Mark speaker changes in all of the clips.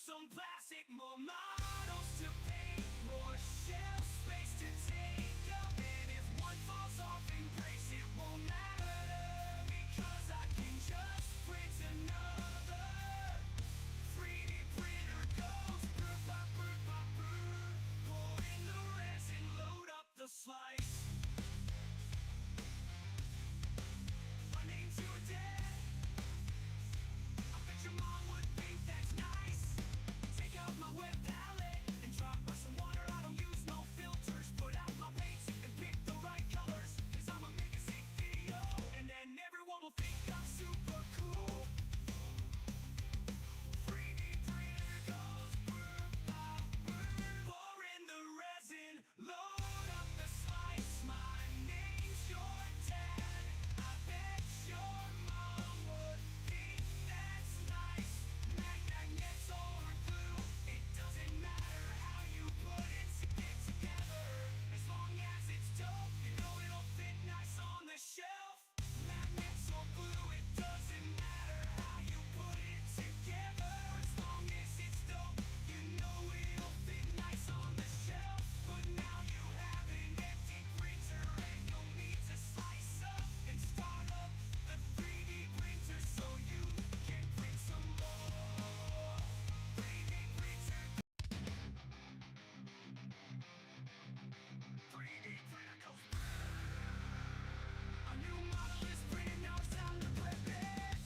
Speaker 1: some plastic, more models to paint, more shelf space to take up. And if one falls off and breaks, it won't matter because I can just print another. 3D printer goes brr, bop, brr, bop, brr. Pour in the resin, load up the slice. My name's your dad. I bet your mom would think that's nice. Take out my web palette and drop her some water. I don't use no filters. Put out my paints and pick the right colors. Cause I'ma make a sick video. And then everyone will think I'm super cool. 3D printer goes brr, bop, brr. Pour in the resin, load up the slice. My name's your dad. I bet your mom would think that's nice. Magnets or glue, it doesn't matter how you put it together. As long as it's dope, you know it'll fit nice on the shelf. Magnets or glue, it doesn't matter how you put it together. As long as it's dope, you know it'll fit nice on the shelf. But now you have an empty printer and you'll need to slice up and start up the 3D printer so you can print some more. 3D printer. 3D printer goes. A new model is printed, now it's time to prep it.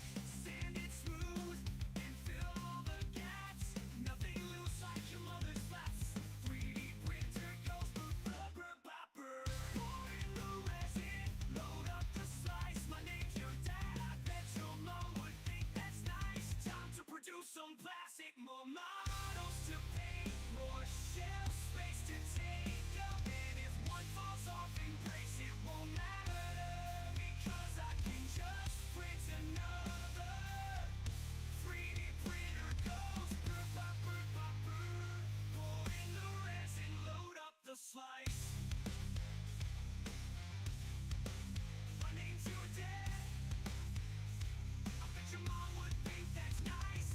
Speaker 1: Sand it smooth and fill all the gaps. Nothing loose like your mother's flaps. 3D printer goes brr, brr, brr, bop, brr. Pour in the resin, load up the slice. My name's your dad, I bet your mom would think that's nice. Time to produce some plastic, more models to paint, more shelf space to take up. And if one falls off and breaks, it won't matter because I can just print another. 3D printer goes brr, bop, brr, bop, brr. Pour in the resin, load up the slice. My name's your dad. I bet your mom would think that's nice.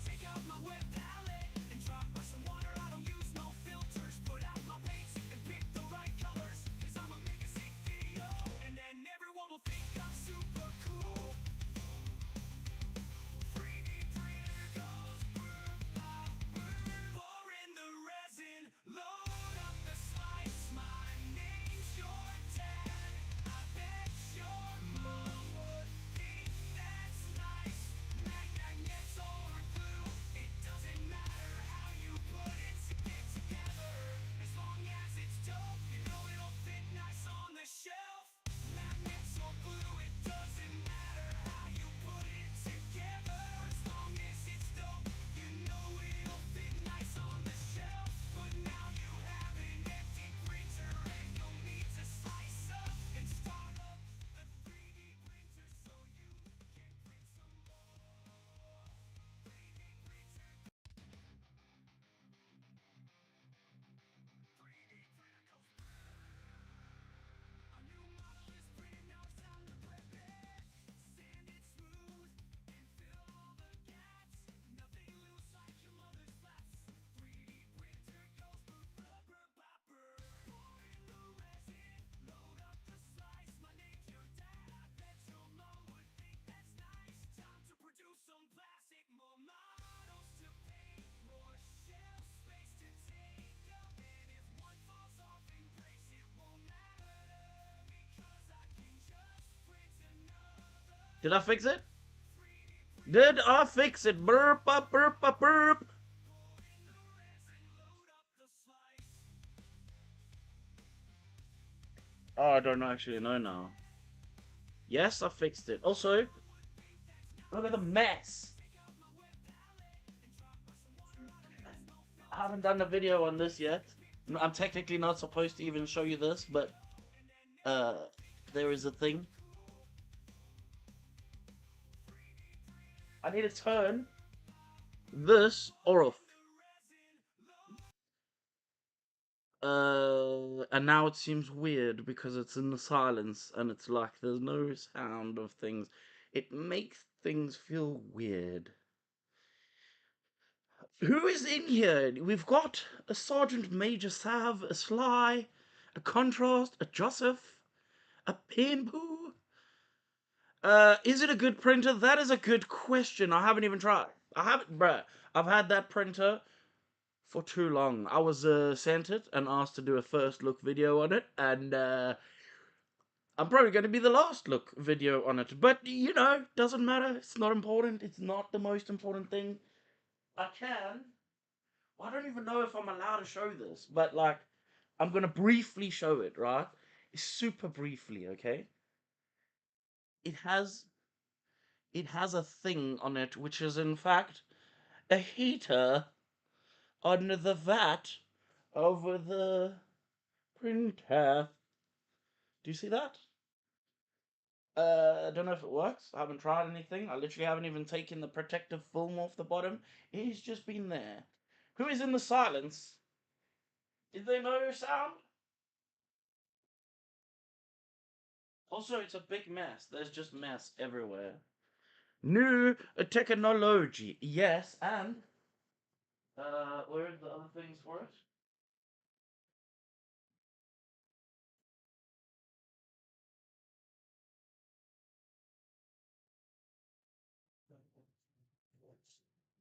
Speaker 1: Take out my web palette and drop her some water. I don't use no filters. Put out my paints and pick the right colors. Cause I'ma make a sick video. And then everyone will think I'm super cool. 3D printer goes brr, bop, brr. Pour in the resin, load up the slice. My name's your dad. I bet your mom would think that's nice. Magnets or glue, it doesn't matter how you put it together. As long as it's dope, you know it'll fit nice on the shelf. Magnets or glue, it doesn't matter how you put it together. As long as it's dope, you know it'll fit nice on the shelf. But now you have an empty printer and you'll need to slice up and start up the 3D printer so you can print some more. 3D printer. 3D printer goes. A new model is printed, now it's time to prep it. Sand it smooth and fill all the gaps. Nothing loose like your mother's flaps. 3D printer goes brr, brr, brr, bop, brr. Pour in the resin, load up the slice. My name's your dad, I bet your mom would think that's nice. Time to produce some plastic, more models to paint, more shelf space to take up. And if one falls off and breaks, it won't matter because I can just print another.
Speaker 2: Did I fix it? Did I fix it? Burp, up, burp, up, burp.
Speaker 1: Pour in the resin, load up the slice.
Speaker 2: Oh, I don't actually know now. Yes, I fixed it. Also, look at the mess. I haven't done a video on this yet. I'm technically not supposed to even show you this, but there is a thing. I need to turn this off. And now it seems weird because it's in the silence and it's like there's no sound of things. It makes things feel weird. Who is in here? We've got a Sergeant Major Sav, a Sly, a Contrast, a Joseph, a Pimpu. Is it a good printer? That is a good question. I haven't even tried. I haven't, bruh. I've had that printer for too long. I was sent it and asked to do a first look video on it, and I'm probably going to be the last look video on it. But you know, doesn't matter. It's not important. It's not the most important thing. I can. Well, I don't even know if I'm allowed to show this, but like, I'm gonna briefly show it. Right? Super briefly, okay? It has it has a thing on it, which is in fact a heater on the vat over the printer. Do you see that? I don't know if it works. I haven't tried anything. I literally haven't even taken the protective film off the bottom. It's just been there. Who is in the silence? Is there no sound? Also, it's a big mess. There's just mess everywhere. New technology. Yes, and where are the other things for it?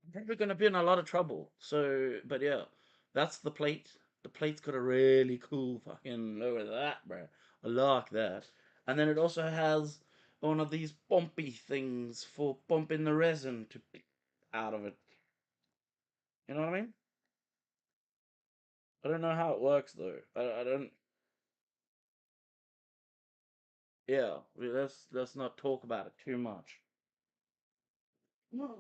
Speaker 2: I'm probably gonna be in a lot of trouble. So, but yeah, that's the plate. The plate's got a really cool fucking look at that, bro. I like that. And then it also has one of these bumpy things for bumping the resin to out of it. You know what I mean? I don't know how it works though. I don't. Yeah, let's not talk about it too much. No.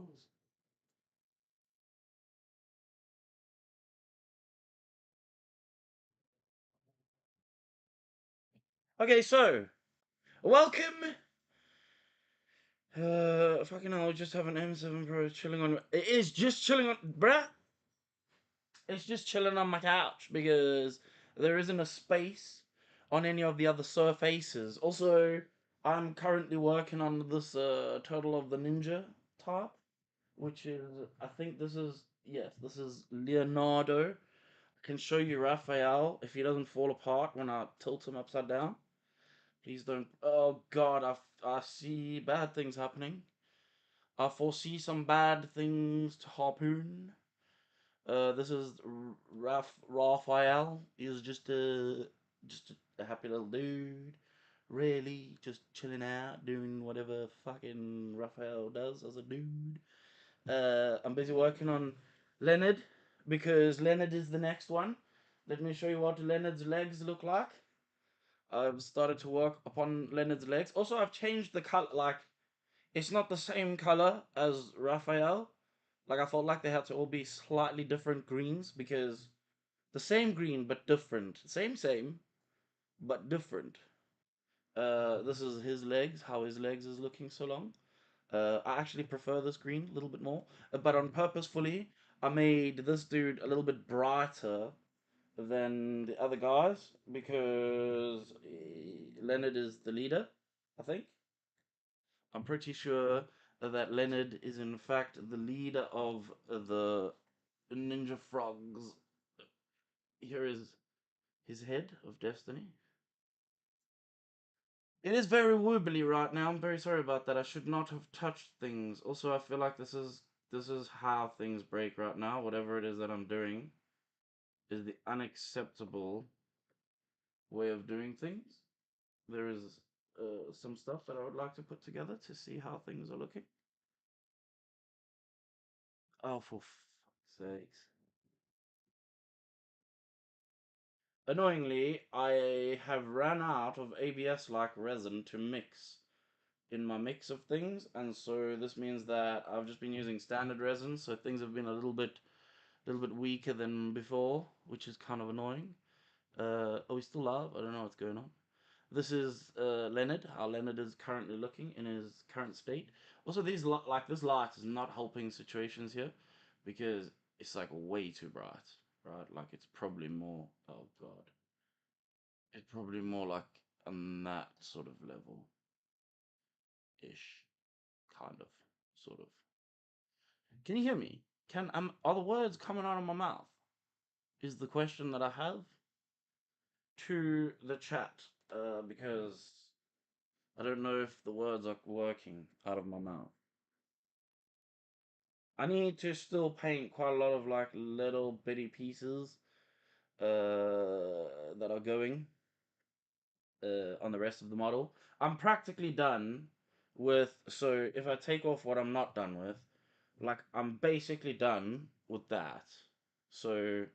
Speaker 2: Okay, so welcome. Fucking hell, I just have an M7 Pro chilling on. It is just chilling on, bruh. It's just chilling on my couch because there isn't a space on any of the other surfaces. Also, I'm currently working on this Turtle of the Ninja type, which is I think this is yes, this is Leonardo. I can show you Raphael if he doesn't fall apart when I tilt him upside down. Please don't. Oh God, I see bad things happening. I foresee some bad things to Harpoon. This is Raphael. He's just a happy little dude. Really, just chilling out, doing whatever fucking Raphael does as a dude. I'm busy working on Leonard because Leonard is the next one. Let me show you what Leonard's legs look like. I've started to work upon Leonard's legs. Also, I've changed the color. Like, it's not the same color as Raphael. Like, I felt like they had to all be slightly different greens because the same green but different. Same, but different. This is his legs, how his legs is looking so long. I actually prefer this green a little bit more, but on purposefully, I made this dude a little bit brighter than the other guys because Leonard is the leader, I think. I'm pretty sure that Leonard is in fact the leader of the Ninja Frogs. Here is his head of destiny. It is very wobbly right now. I'm very sorry about that. I should not have touched things. Also, I feel like this is how things break right now. Whatever it is that I'm doing is the unacceptable way of doing things. There is some stuff that I would like to put together to see how things are looking. Oh, for fuck's sakes. Annoyingly, I have ran out of ABS like resin to mix in my mix of things, and so this means that I've just been using standard resin, so things have been a little bit weaker than before, which is kind of annoying. Are we still live? I don't know what's going on. This is Leonard, how Leonard is currently looking in his current state. Also, like this light is not helping situations here because it's like way too bright, right? Like it's probably more. Oh God, it's probably more like on that sort of level ish, kind of, sort of. Can you hear me? Are the words coming out of my mouth? Is the question that I have to the chat. Because I don't know if the words are working out of my mouth. I need to still paint quite a lot of like little bitty pieces that are going on the rest of the model. I'm practically done with, so if I take off what I'm not done with, like I'm basically done with that. So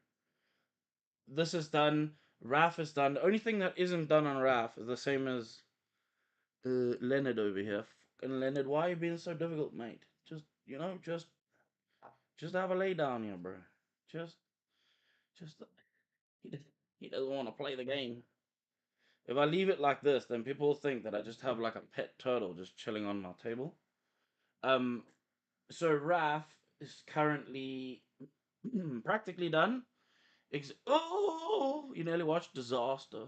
Speaker 2: this is done. Raf is done. The only thing that isn't done on Raf is the same as Leonard over here. Fucking Leonard, why are you being so difficult, mate? Just just have a lay down here, bro. Just just he, he doesn't want to play the game. If I leave it like this, then people think that I just have like a pet turtle just chilling on my table. Um, so Raf is currently practically done. Oh, you nearly watched Disaster.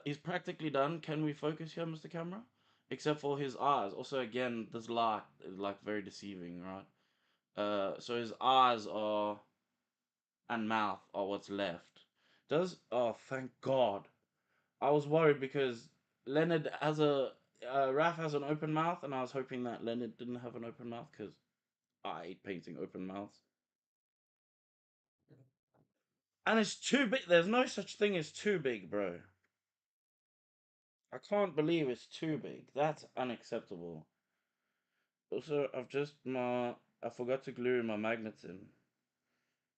Speaker 2: He's practically done. Can we focus here, Mr. Camera? Except for his eyes. Also, again, this light is like very deceiving, right? So his eyes are and mouth are what's left. Does oh thank God. I was worried because Leonard has a Raf has an open mouth, and I was hoping that Leonard didn't have an open mouth because I hate painting open mouths. And it's too big. There's no such thing as too big, bro. I can't believe it's too big. That's unacceptable. Also, I forgot to glue my magnets in.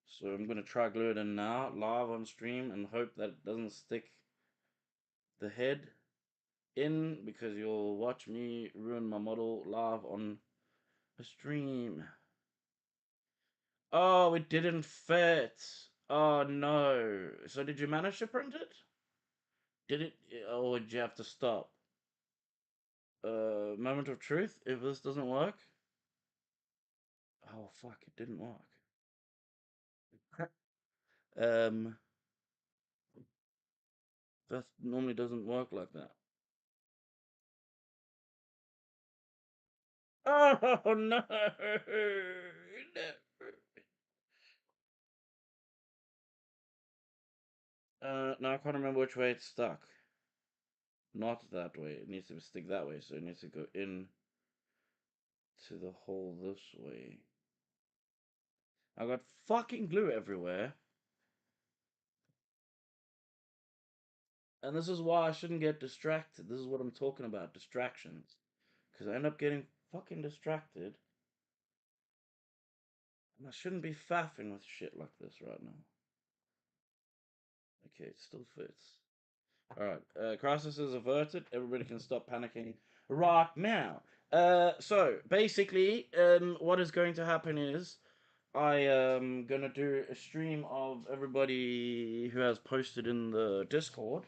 Speaker 2: So I'm gonna try glue it in now, live on stream, and hope that it doesn't stick the head in because you'll watch me ruin my model live on a stream. Oh, it didn't fit. Oh no. So did you manage to print it? Did it? Or did you have to stop? Moment of truth. If this doesn't work. Oh fuck! It didn't work. um, that normally doesn't work like that. Oh no! No, I can't remember which way it's stuck. Not that way. It needs to stick that way, so it needs to go in to the hole this way. I got fucking glue everywhere. And this is why I shouldn't get distracted. This is what I'm talking about, distractions. Because I end up getting fucking distracted. And I shouldn't be faffing with shit like this right now. Okay, it still fits. Alright, crisis is averted. Everybody can stop panicking right now. So, basically, what is going to happen is I am gonna do a stream of everybody who has posted in the Discord.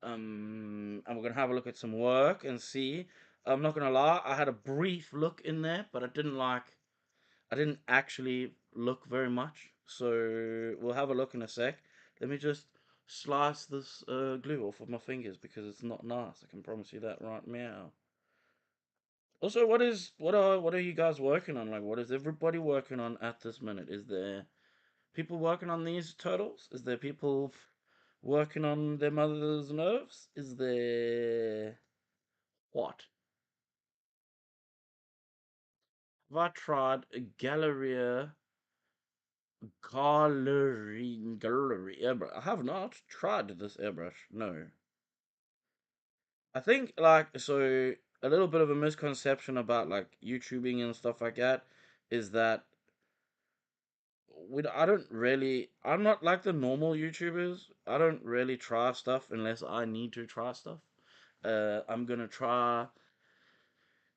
Speaker 2: And we're gonna have a look at some work and see. I'm not gonna lie, I had a brief look in there, but I didn't actually look very much. So we'll have a look in a sec. Let me just slice this glue off of my fingers because it's not nice. I can promise you that right now. Also, what are you guys working on? Like, what is everybody working on at this minute? Is there people working on these turtles? Is there people working on their mother's nerves? Is there what? Have I tried a gallery airbrush? I have not tried this airbrush. No. I think like so a little bit of a misconception about like YouTubing and stuff like that is that I'm not like the normal YouTubers. I don't really try stuff unless I need to try stuff. I'm gonna try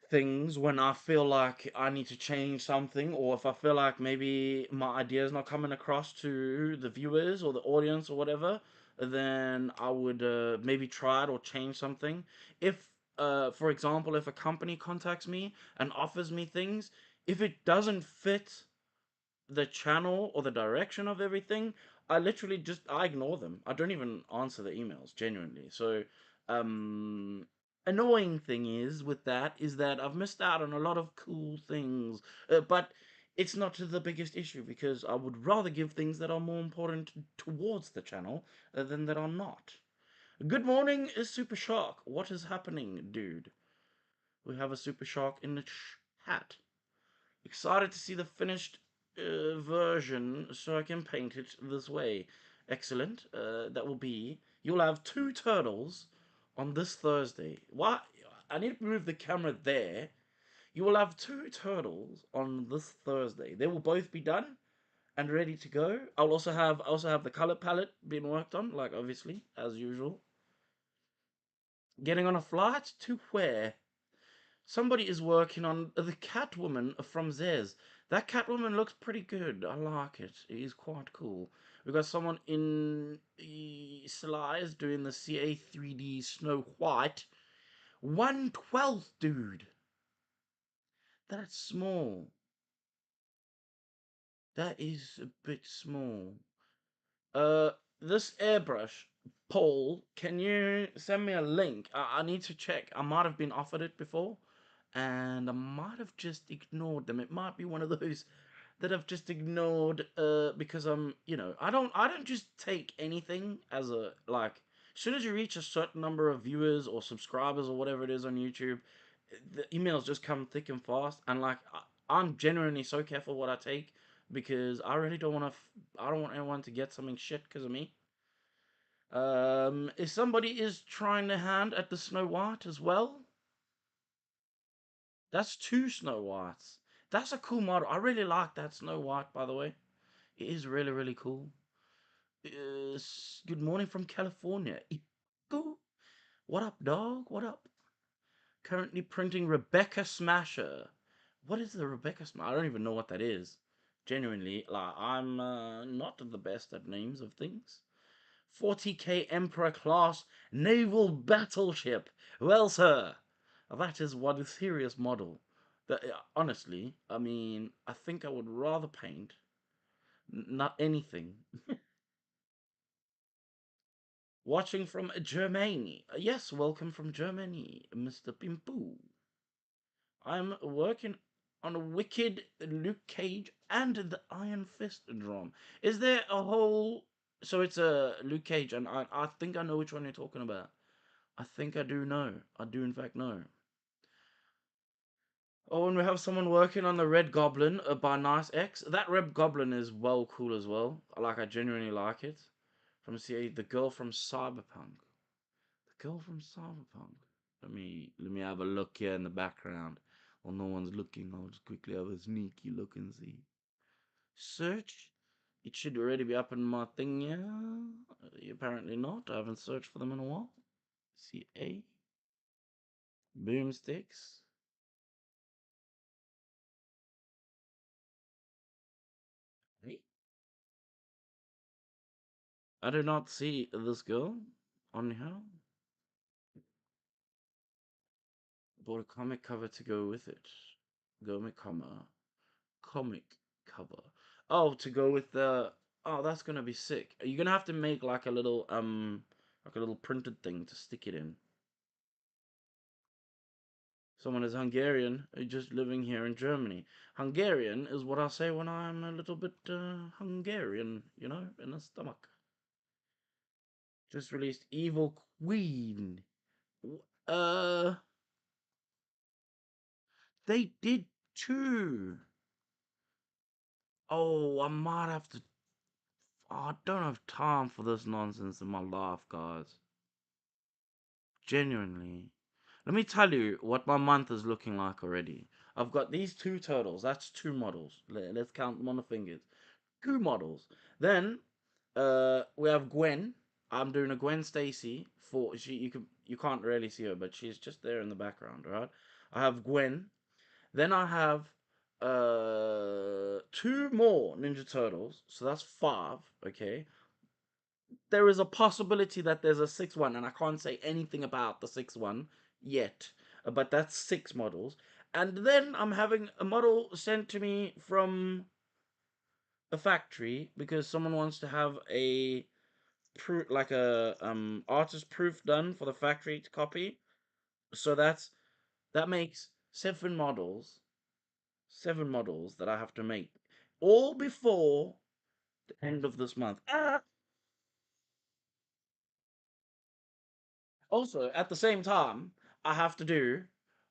Speaker 2: things when I feel like I need to change something, or if I feel like maybe my idea is not coming across to the viewers or the audience or whatever, then I would maybe try it or change something. If, for example, if a company contacts me and offers me things, if it doesn't fit the channel or the direction of everything, I ignore them. I don't even answer the emails genuinely. So, um, annoying thing is with that is that I've missed out on a lot of cool things. But it's not the biggest issue because I would rather give things that are more important towards the channel than that are not. Good morning, Super Shark. What is happening, dude? We have a Super Shark in the chat. Excited to see the finished version so I can paint it this way. Excellent. That will be. You'll have two turtles on this Thursday. What? I need to move the camera there. You will have two turtles on this Thursday. They will both be done and ready to go. I also have the color palette being worked on, like obviously as usual. Getting on a flight to where? Somebody is working on the Catwoman from Zez. That Catwoman looks pretty good. I like it. It is quite cool. We've got someone in Slice doing the CA 3D Snow White. 1/12, dude. That's small. That is a bit small. Uh, this airbrush, Paul, can you send me a link? I need to check. I might have been offered it before, and I might have just ignored them. It might be one of those that I've just ignored because I don't just take anything as a like. As soon as you reach a certain number of viewers or subscribers or whatever it is on YouTube, the emails just come thick and fast, and like I'm genuinely so careful what I take because I really don't want to. I don't want anyone to get something shit because of me. If somebody is trying their hand at the Snow White as well, that's two Snow Whites. That's a cool model. I really like that Snow White, by the way. It is really, really cool. Good morning from California. Cool. What up, dog? What up? Currently printing Rebecca Smasher. What is the Rebecca Smasher? I don't even know what that is. Genuinely, like I'm not the best at names of things. 40k Emperor class naval battleship. Well, sir, that is one serious model. That honestly, I mean, I think I would rather paint not anything. Watching from Germany. Yes, welcome from Germany, Mr. Pimpu. I'm working on a Wicked, Luke Cage, and the Iron Fist drum. Is there a whole? So it's a Luke Cage, and I think I know which one you're talking about. I think I do know. I do in fact know. Oh, and we have someone working on the Red Goblin by Nice X. That Red Goblin is well cool as well. I genuinely like it. From CA, the girl from Cyberpunk. The girl from Cyberpunk. Let me have a look here in the background. While no one's looking, I'll just quickly have a sneaky look and see. Search. It should already be up in my thing, yeah. Apparently not. I haven't searched for them in a while. CA. Boomsticks. Hey. I do not see this girl on here. Bought a comic cover to go with it. Comic cover. Oh, to go with the. Oh, that's gonna be sick. You're gonna have to make like a little printed thing to stick it in. Someone is Hungarian, just living here in Germany. Hungarian is what I say when I'm a little bit Hungarian, in the stomach. Just released Evil Queen. Uh, they did too. Oh, I might have to. Oh, I don't have time for this nonsense in my life, guys. Genuinely. Let me tell you what my month is looking like already. I've got these two turtles. That's two models. Let's count them on the fingers. Two models. Then we have Gwen. I'm doing a Gwen Stacy for you can't really see her, but she's just there in the background, right? I have Gwen. Then I have two more Ninja Turtles. So that's five, okay? There is a possibility that there's a sixth one, and I can't say anything about the sixth one yet. But that's six models. And then I'm having a model sent to me from a factory because someone wants to have a proof, like a artist proof done for the factory to copy. So that makes seven models. 7 models that I have to make, all before the end of this month. Also, at the same time, I have to do,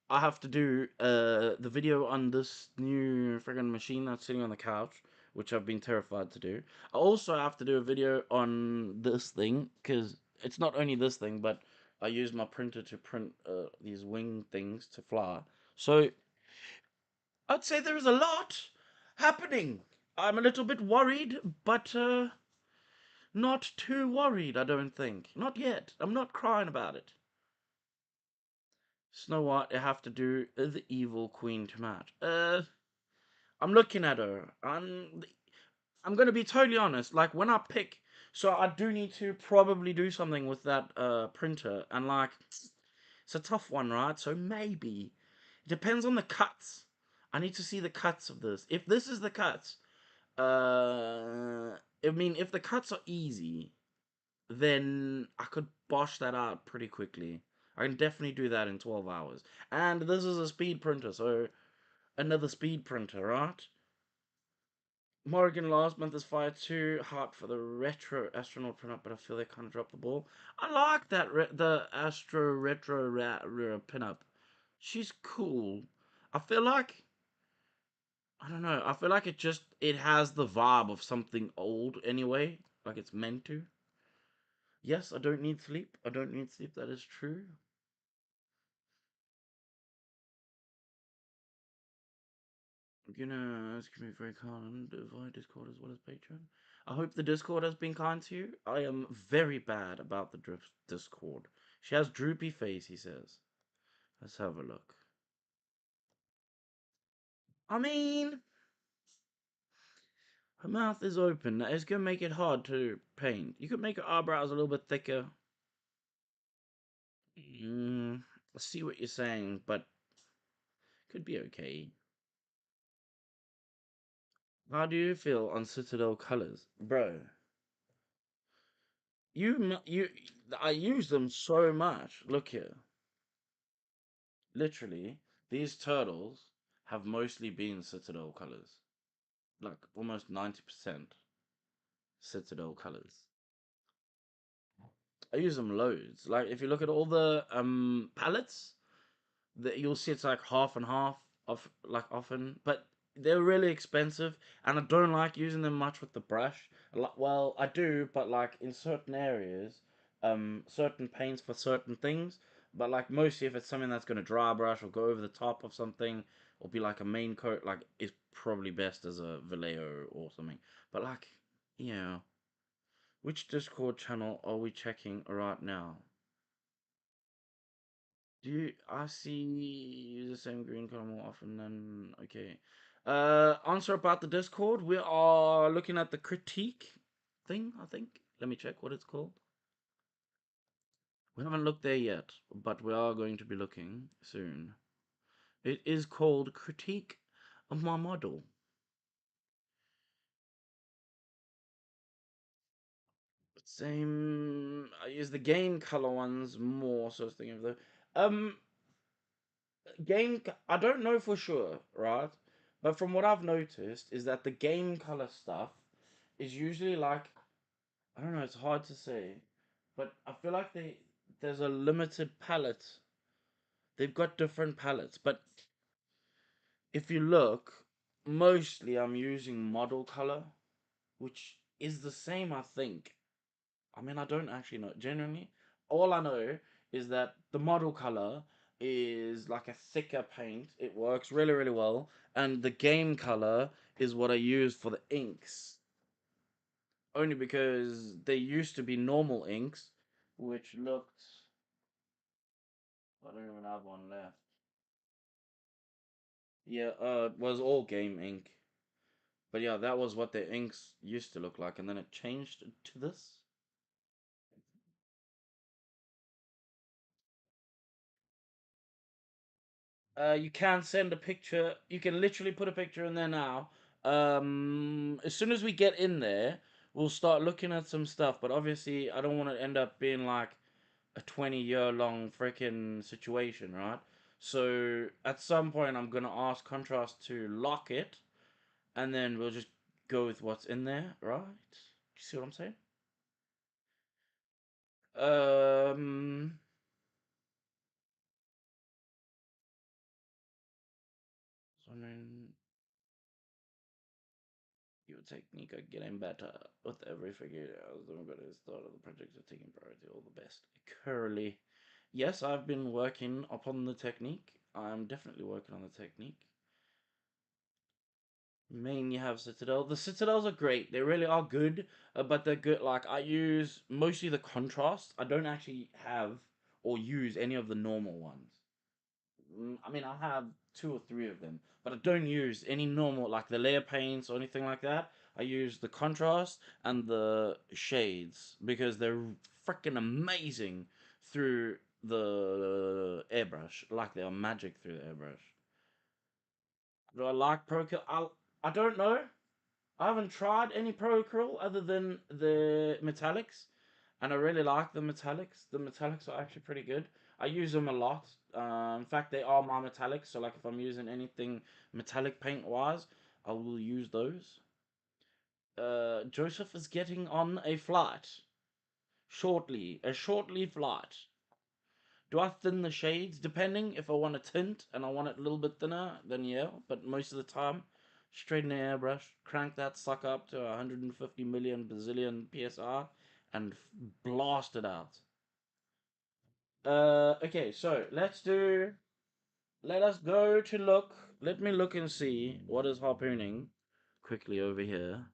Speaker 2: the video on this new friggin' machine that's sitting on the couch, which I've been terrified to do. I also have to do a video on this thing because it's not only this thing, but I use my printer to print these wing things to fly. So I'd say there is a lot happening. I'm a little bit worried, but not too worried, I don't think. Not yet. I'm not crying about it. Snow White, I have to do the evil Queen Tomat. I'm looking at her. I'm gonna be totally honest. Like when I pick, so I do need to probably do something with that printer, and like it's a tough one, right? So maybe it depends on the cuts. I need to see the cuts of this. If this is the cuts, I mean, if the cuts are easy, then I could bosh that out pretty quickly. I can definitely do that in 12 hours. And this is a speed printer, so another speed printer, right? Morgan last month is fired too hard for the retro astronaut pin up, but I feel they kind of dropped the ball. I like that the astro retro pin up. She's cool. I feel like I don't know. I feel like it has the vibe of something old anyway, like it's meant to. Yes, I don't need sleep. I don't need sleep. That is true. You know, it's gonna be very kind via Discord as well as Patreon. I hope the Discord has been kind to you. I am very bad about the Discord. She has droopy face, he says. Let's have a look. I mean, her mouth is open. That is gonna make it hard to paint. You could make her eyebrows a little bit thicker. I see what you're saying, but could be okay. How do you feel on Citadel colors, bro? I use them so much. Look here. Literally, these turtles have mostly been Citadel colors. Like almost 90% Citadel colors. I use them loads. Like if you look at all the palettes, that you'll see it's like half and half of like often, but they're really expensive, and I don't like using them much with the brush. Well, I do, but like in certain areas, certain paints for certain things. But like mostly, if it's something that's gonna dry brush or go over the top of something, or be like a main coat, like it's probably best as a Vallejo or something. But like, yeah, which Discord channel are we checking right now? Do you? I see you use the same green color more often than okay. Answer about the Discord. We are looking at the critique thing. I think. Let me check what it's called. We haven't looked there yet, but we are going to be looking soon. It is called Critique of My Model. Same. I use the game color ones more. So I was thinking of the game. I don't know for sure, right? But from what I've noticed is that the game color stuff is usually like I don't know. It's hard to say, but I feel like there's a limited palette. They've got different palettes, but if you look, mostly I'm using model color, which is the same, I think. I mean, I don't actually know. Genuinely, all I know is that the model color is like a thicker paint. It works really, really well. And the game color is what I use for the inks. Only because they used to be normal inks, which looked. I don't even have one left. Yeah, it was all game ink. But yeah, that was what the inks used to look like, and then it changed to this. You can send a picture. You can literally put a picture in there now. As soon as we get in there, we'll start looking at some stuff. But obviously, I don't want to end up being like a 20-year long freaking situation, right? So at some point, I'm gonna ask Contrast to lock it, and then we'll just go with what's in there, right? You see what I'm saying? Um, so I mean, your technique are getting better with every figure. I was doing better at the start of the project of taking priority. All the best. Curly. Yes, I've been working upon the technique. I'm definitely working on the technique. Main, you have Citadel. The Citadels are great. They really are good, but they're good. Like, I use mostly the contrast. I don't actually have or use any of the normal ones. I mean, I have two or three of them, but I don't use any normal, like the layer paints or anything like that. I use the contrast and the shades because they're freaking amazing through the airbrush. Like, they are magic through the airbrush. Do I like Procreate? I don't know. I haven't tried any Procreate other than the metallics, and I really like the metallics. The metallics are actually pretty good. I use them a lot. In fact, they are my metallics. So, like, if I'm using anything metallic paint wise, I will use those. Joseph is getting on a flight shortly. A shortly flight. Do I thin the shades? Depending if I want a tint and I want it a little bit thinner, then yeah. But most of the time, straight in the airbrush, crank that sucker up to 150 million bazillion psi, and blast it out. Okay, so let's do. Let us go to look. Let me look and see what is harpooning quickly over here.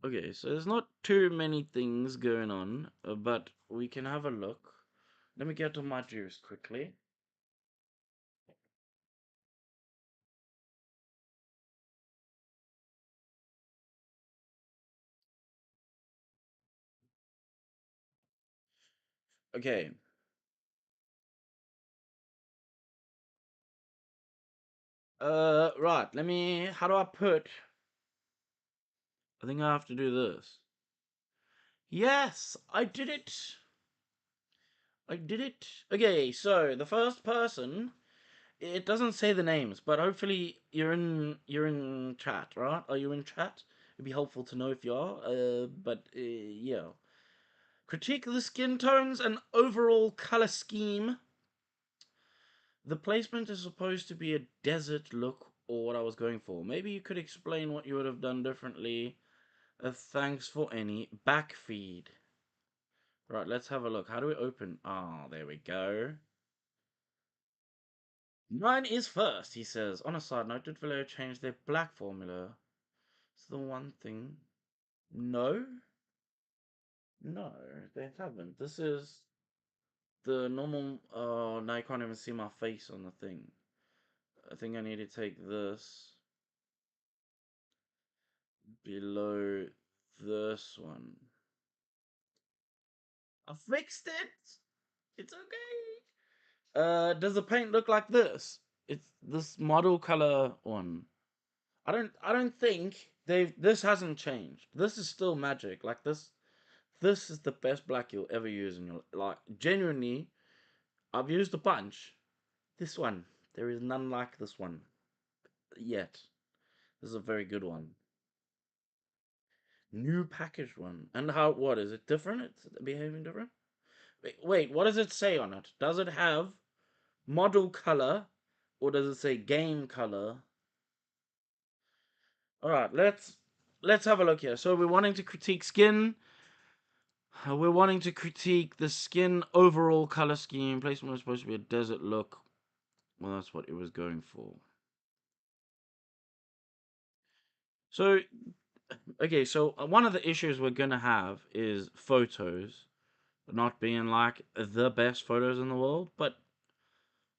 Speaker 2: Okay, so there's not too many things going on, but we can have a look. Let me get to my juice quickly. Okay. Right. Let me. How do I put? I think I have to do this. Yes, I did it. I did it. Okay, so the first person. It doesn't say the names, but hopefully you're in chat, right? Are you in chat? It'd be helpful to know if you are. Yeah. Critique the skin tones and overall color scheme. The placement is supposed to be a desert look, or what I was going for. Maybe you could explain what you would have done differently. Thanks for any backfeed. Right, let's have a look. How do we open? Ah, there we go. Mine is first, he says. On a side note, did Vallejo change their black formula? It's the one thing. No? No, they haven't. This is the normal. Oh, now you can't even see my face on the thing. I think I need to take this below this one. I fixed it! It's okay! Does the paint look like this? It's this model color one. I don't think this hasn't changed. This is still magic. Like this is the best black you'll ever use in your, like, genuinely. I've used a bunch. This one, there is none like this one yet. This is a very good one. New packaged one. And how, what is it different? It's behaving different? Wait, what does it say on it? Does it have model color or does it say game color? All right, let's have a look here. So we're wanting to critique skin. We're wanting to critique the skin overall color scheme. Placement was supposed to be a desert look. Well, that's what it was going for. So, okay, so one of the issues we're gonna have is photos not being like the best photos in the world. But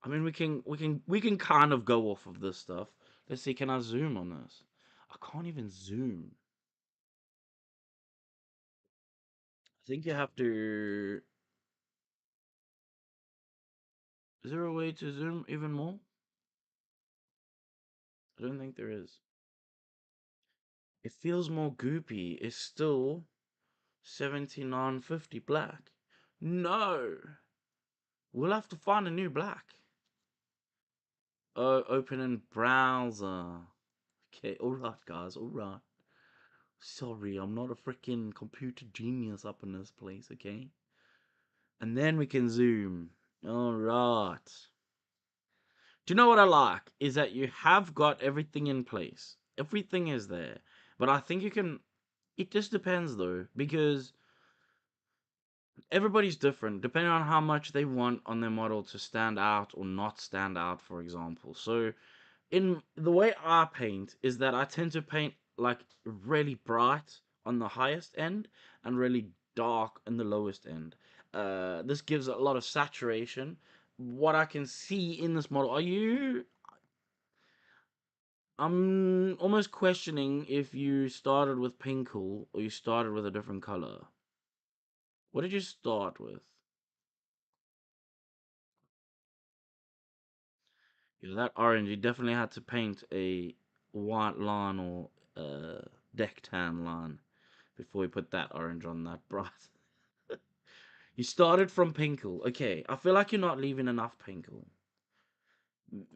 Speaker 2: I mean, we can kind of go off of this stuff. Let's see. Can I zoom on this? I can't even zoom. I think you have to. Is there a way to zoom even more? I don't think there is. It feels more goopy. It's still 7950 black. No! We'll have to find a new black. Oh, open in browser. Okay, alright, guys, alright. Sorry, I'm not a freaking computer genius up in this place, okay? And then we can zoom. Alright. Do you know what I like? Is that you have got everything in place. Everything is there. But I think you can. It just depends though, because everybody's different depending on how much they want on their model to stand out or not stand out, for example. So, in the way I paint, is that I tend to paint like really bright on the highest end and really dark on the lowest end. This gives a lot of saturation. What I can see in this model, I'm almost questioning if you started with Pinkle or you started with a different color. What did you start with? Yeah, that orange, you definitely had to paint a white line or deck tan line before you put that orange on that bright. You started from Pinkle. Okay, I feel like you're not leaving enough Pinkle.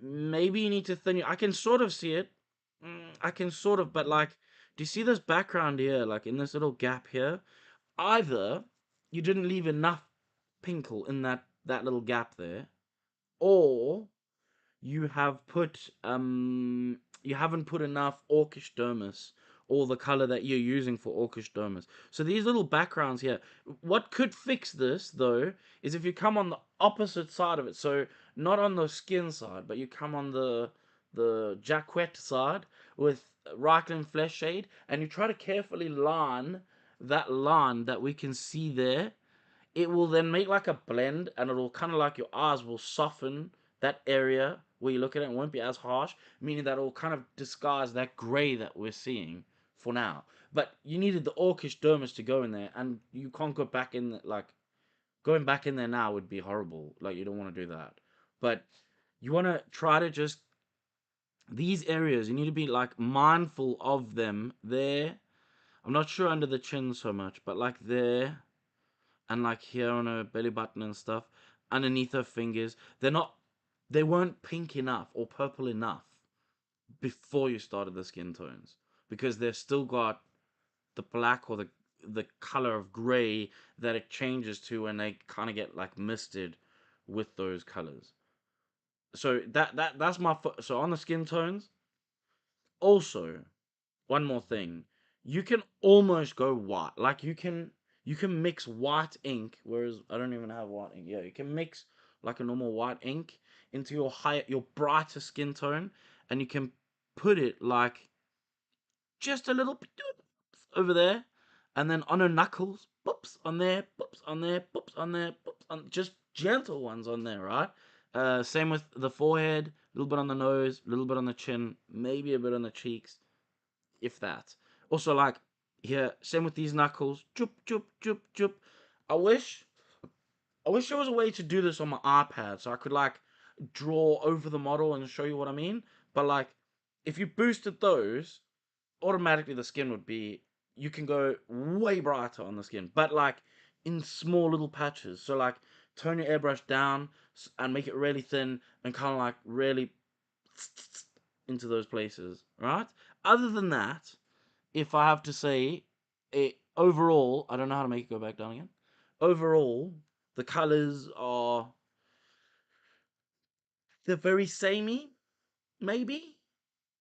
Speaker 2: Maybe you need to thin. I can sort of see it. I can sort of, but like, do you see this background here? Like in this little gap here? Either you didn't leave enough Pinkle in that little gap there, or you have put you haven't put enough Orcish Dermis or the color that you're using for Orcish Dermis. So these little backgrounds here, what could fix this though is if you come on the opposite side of it. So not on the skin side, but you come on the Jacquet side with Reichland Flesh Shade, and you try to carefully line that line that we can see there. It will then make like a blend, and it'll kind of like your eyes will soften that area where you look at it. It won't be as harsh, meaning that it'll kind of disguise that gray that we're seeing for now. But you needed the Orcish Dermis to go in there, and you can't go back in. Like going back in there now would be horrible. Like you don't want to do that. But you want to try to just these areas. You need to be like mindful of them there. I'm not sure under the chin so much, but like there and like here on her belly button and stuff, underneath her fingers. They weren't pink enough or purple enough before you started the skin tones because they've still got the black or the color of gray that it changes to when they kind of get like misted with those colors. So that's so on the skin tones. Also, one more thing. You can almost go white. Like you can mix white ink, whereas I don't even have white ink. Yeah, you can mix like a normal white ink into your brighter skin tone, and you can put it like just a little bit over there, and then on her knuckles, boops on there, boops on there, boops on there, boops on just gentle ones on there, right? Same with the forehead, a little bit on the nose, a little bit on the chin, maybe a bit on the cheeks, if that. Also, like here, same with these knuckles. Choop, choop, choop, choop. I wish, I wish there was a way to do this on my iPad so I could like draw over the model and show you what I mean. But like, if you boosted those, automatically the skin would be. You can go way brighter on the skin, but like in small little patches. So like, turn your airbrush down and make it really thin and kind of like really into those places, right? Other than that, if I have to say it overall, I don't know how to make it go back down again. Overall, the colors are they're very samey, maybe.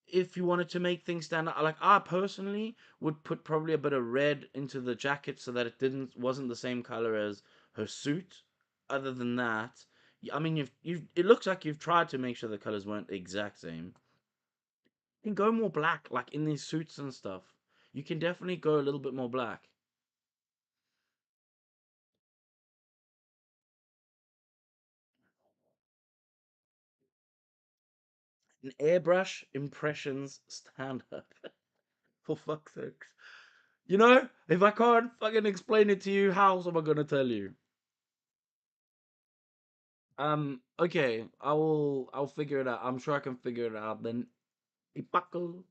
Speaker 2: If you wanted to make things stand out, like I personally would put probably a bit of red into the jacket so that it didn't wasn't the same color as her suit. Other than that, I mean, you've it looks like you've tried to make sure the colors weren't the exact same. You can go more black, like in these suits and stuff. You can definitely go a little bit more black. An airbrush impressions stand up. For fuck's sakes. You know, if I can't fucking explain it to you, how else am I gonna tell you? Okay, I'll figure it out. I'm sure I can figure it out then. Ipaco.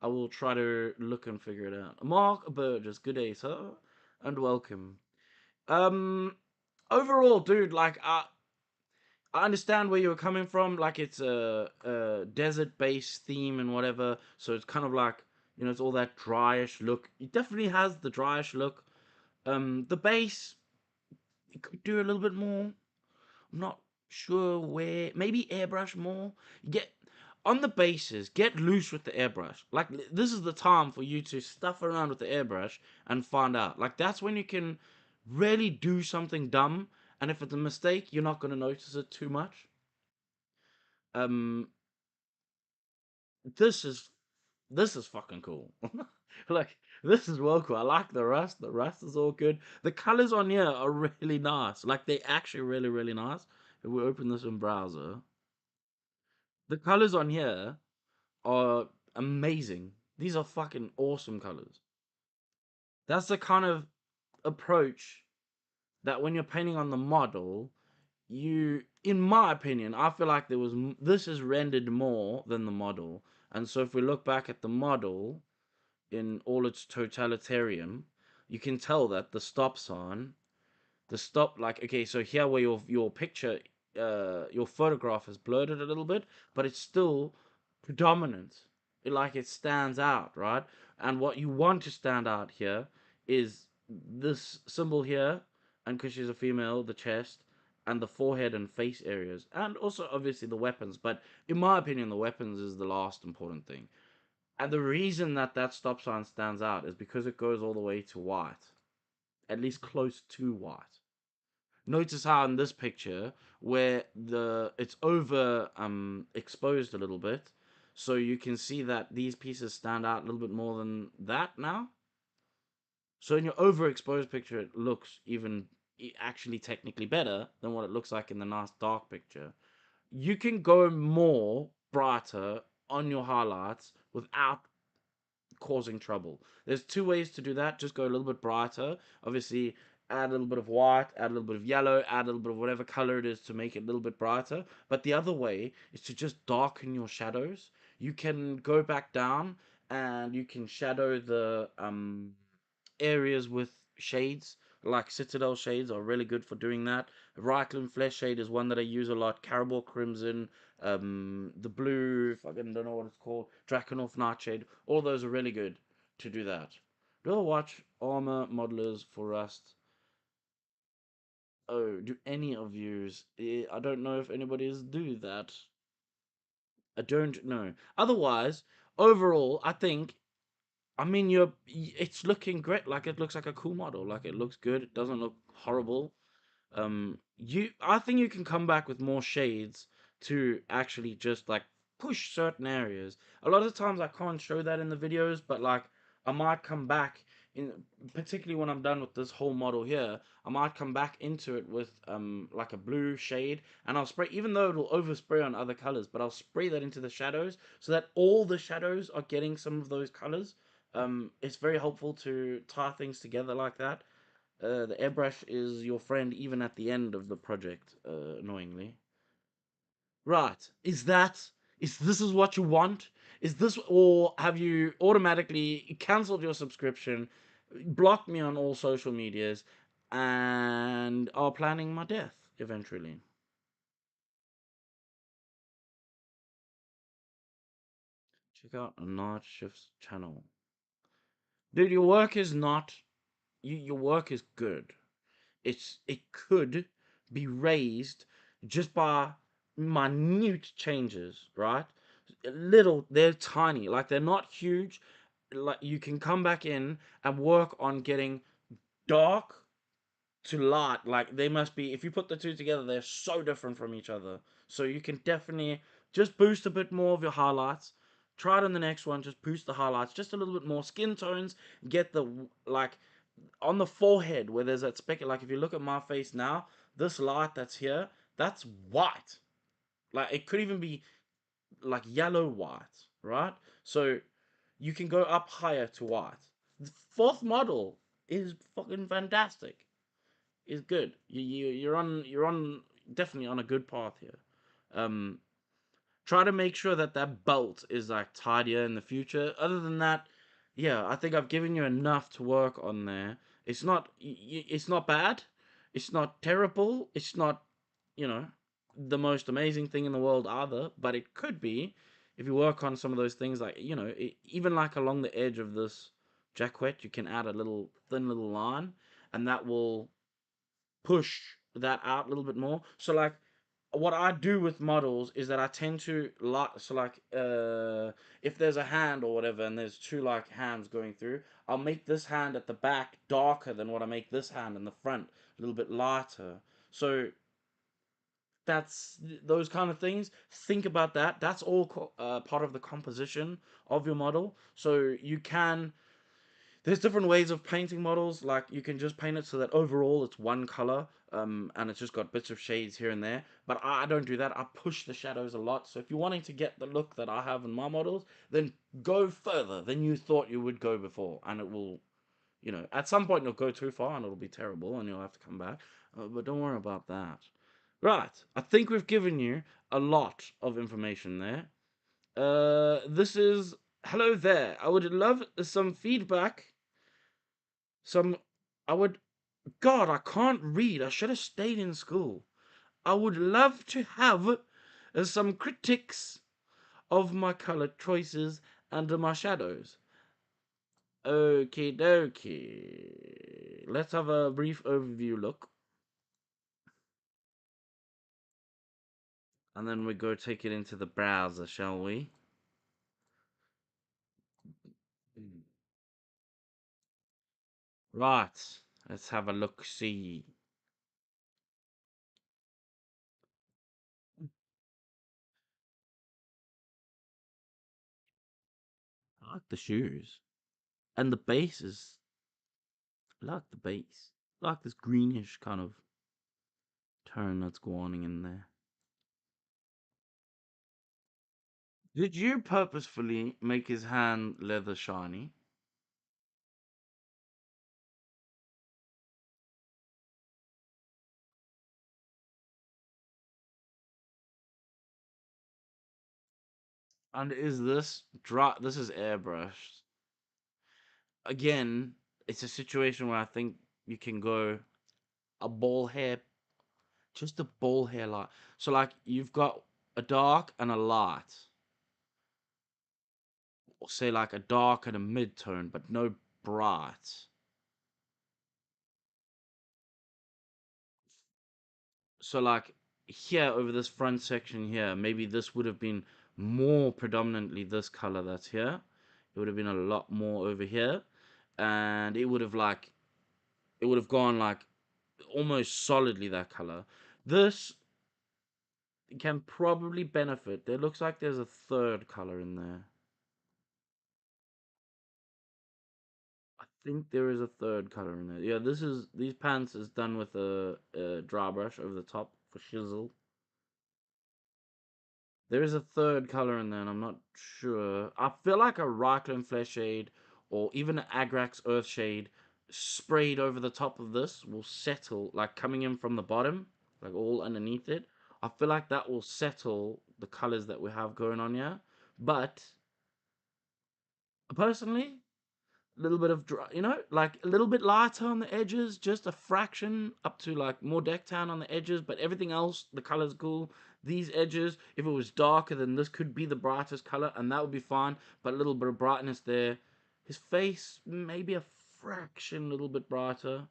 Speaker 2: I will try to look and figure it out. Mark Burgess, good day, sir, and welcome. Um Overall, dude, like I understand where you're coming from. Like it's a desert-based theme and whatever, so it's kind of like, it's all that dryish look. It definitely has the dryish look. The base, it could do a little bit more. I'm not sure where. Maybe airbrush more. Get on the bases. Get loose with the airbrush. Like this is the time for you to stuff around with the airbrush and find out. Like that's when you can really do something dumb. And if it's a mistake, you're not gonna notice it too much. Um, this is this is fucking cool. Like this is well cool. I like the rust. The rust is all good. The colors on here are really nice. Like they actually really nice. If we open this in browser, the colors on here are amazing. These are fucking awesome colors. That's the kind of approach that when you're painting on the model, in my opinion, I feel like this is rendered more than the model. And so if we look back at the model in all its totalitarian, you can tell that like, okay, so here where your picture, your photograph has blurred it a little bit, but it's still predominant. It stands out, right? And what you want to stand out here is this symbol here, and because she's a female, the chest and the forehead and face areas, and also obviously the weapons. But in my opinion, the weapons is the last important thing. And the reason that that stop sign stands out is because it goes all the way to white, at least close to white. Notice how in this picture where the it's over exposed a little bit, so you can see that these pieces stand out a little bit more than that now. So in your overexposed picture, it looks actually technically better than what it looks like in the nice dark picture. You can go more brighter on your highlights without causing trouble. There's two ways to do that. Just go a little bit brighter. Obviously, add a little bit of white, add a little bit of yellow, add a little bit of whatever color it is to make it a little bit brighter. But the other way is to just darken your shadows. You can go back down and you can shadow the areas with shades. Like Citadel shades are really good for doing that. Reikland Flesh shade is one that I use a lot. Caribou Crimson, the blue, fucking don't know what it's called, Drakenhof Nightshade. All those are really good to do that. Do I watch Armor Modelers for Rust? Oh, do any of yous? I don't know if anybody's do that. I don't know. Otherwise, overall, I mean, it's looking great. Like it looks like a cool model. Like it looks good. It doesn't look horrible. I think you can come back with more shades to actually just like push certain areas. A lot of times I can't show that in the videos, but like I might come back in, particularly when I'm done with this whole model here, I might come back into it with like a blue shade, and I'll spray, even though it'll overspray on other colors, but I'll spray that into the shadows so that all the shadows are getting some of those colors. It's very helpful to tie things together like that. The airbrush is your friend even at the end of the project, annoyingly. Right. Is this is what you want? Is this, or have you automatically cancelled your subscription, blocked me on all social medias, and are planning my death eventually? Check out a Night Shift's channel. Dude, your work is not, your work is good. It could be raised just by minute changes, right? Little, they're tiny, like they're not huge. Like you can come back in and work on getting dark to light. Like they must be, if you put the two together, they're so different from each other. So you can definitely just boost a bit more of your highlights. Try it on the next one, just boost the highlights just a little bit more. Skin tones, get the like on the forehead where there's that speck. Like if you look at my face now, this light that's here, that's white. Like it could even be like yellow white, right? So you can go up higher to white. The fourth model is fucking fantastic. Is good. You're on definitely on a good path here. Um, Try to make sure that that belt is like tidier in the future. Other than that, yeah, I think I've given you enough to work on there. It's not bad. It's not terrible. It's not, you know, the most amazing thing in the world either, but it could be if you work on some of those things, like even like along the edge of this jacket, you can add a little thin little line, and that will push that out a little bit more. So like what I do with models is that I tend to like so like if there's a hand or whatever and there's two like hands going through, I'll make this hand at the back darker than what I make this hand in the front, a little bit lighter. So that's those kind of things. Think about that. That's all part of the composition of your model. So you can there's different ways of painting models. Like you can just paint it so that overall it's one color, and it's just got bits of shades here and there. But I don't do that. I push the shadows a lot. So if you're wanting to get the look that I have in my models, then go further than you thought you would go before, and it will, at some point you'll go too far and it'll be terrible, and you'll have to come back. But don't worry about that. Right, I think we've given you a lot of information there. This is hello there. I would love some feedback. Some, I would, God, I can't read. I should have stayed in school. I would love to have some critiques of my color choices and my shadows. Okie dokie. Let's have a brief overview look. And then we go take it into the browser, shall we? Right. Let's have a look see. I like the shoes. And the base is. I like the base. I like this greenish kind of tone that's going in there. Did you purposefully make his hand leather shiny? And is this dry? This is airbrushed. Again, it's a situation where I think you can go a ball hair, just a ball hair light. So like you've got a dark and a light, or say like a dark and a mid tone, but no bright. So like here over this front section here, maybe this would have been more predominantly this color that's here. It would have been a lot more over here, and it would have gone like almost solidly that color. This can probably benefit. There looks like there's a third color in there. I think there is a third color in there. Yeah, these pants is done with a dry brush over the top for shizzle. There is a third color in there, and I'm not sure. I feel like a Reichland Flesh Shade or even an Agrax Earth Shade sprayed over the top of this will settle, like coming in from the bottom, like all underneath it. I feel like that will settle the colors that we have going on here. But personally, a little bit of dry, like a little bit lighter on the edges, just a fraction up to like more deck tan on the edges, but everything else, the color's cool. These edges, if it was darker, then this could be the brightest color, and that would be fine, but a little bit of brightness there. His face, maybe a fraction, a little bit brighter.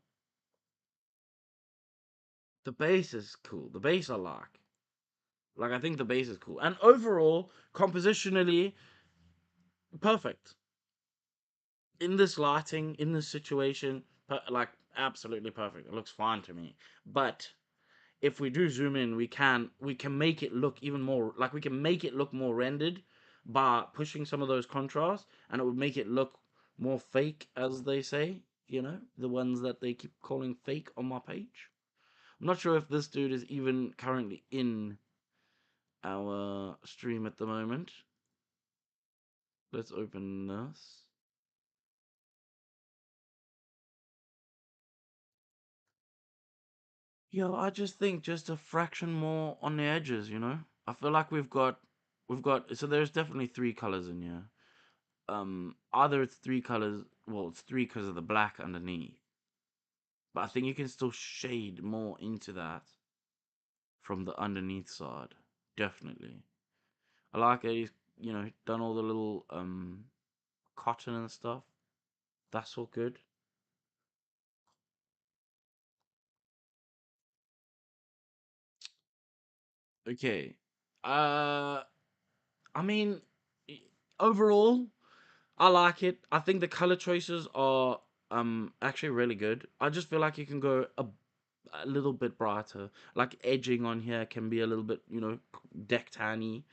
Speaker 2: The base is cool. The base I like. Like, I think the base is cool. And overall, compositionally, perfect. In this lighting, in this situation, like absolutely perfect. It looks fine to me. But if we do zoom in, we can make it look even more like we can make it look more rendered by pushing some of those contrasts, and it would make it look more fake, as they say. The ones that they keep calling fake on my page. I'm not sure if this dude is even currently in our stream at the moment. Let's open this. Yeah, I just think just a fraction more on the edges. I feel like we've got so there's definitely three colors in here. Either it's three colors, well, it's three because of the black underneath. But I think you can still shade more into that from the underneath side. Definitely. I like it. He's, done all the little cotton and stuff. That's all good. Okay. Uh, I mean, i- overall, I like it. I think the color choices are actually really good. I just feel like you can go a little bit brighter. Like edging on here can be a little bit, deck tanny.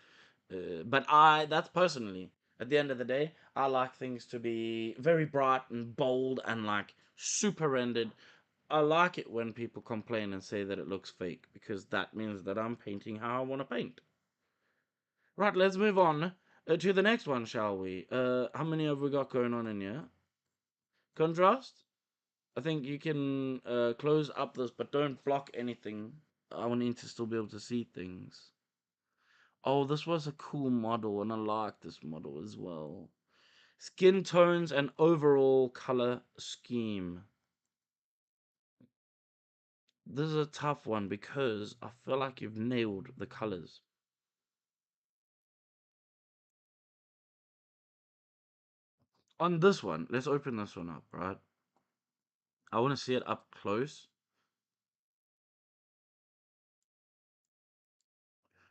Speaker 2: But that's personally. At the end of the day, I like things to be very bright and bold and like super rendered. I like it when people complain and say that it looks fake because that means that I'm painting how I want to paint. Right, let's move on to the next one, shall we? How many have we got going on in here? Contrast? I think you can close up this, but don't block anything. I need to still be able to see things. Oh, this was a cool model, and I like this model as well. Skin tones and overall color scheme. This is a tough one because I feel like you've nailed the colors. On this one, let's open this one up, right? I want to see it up close.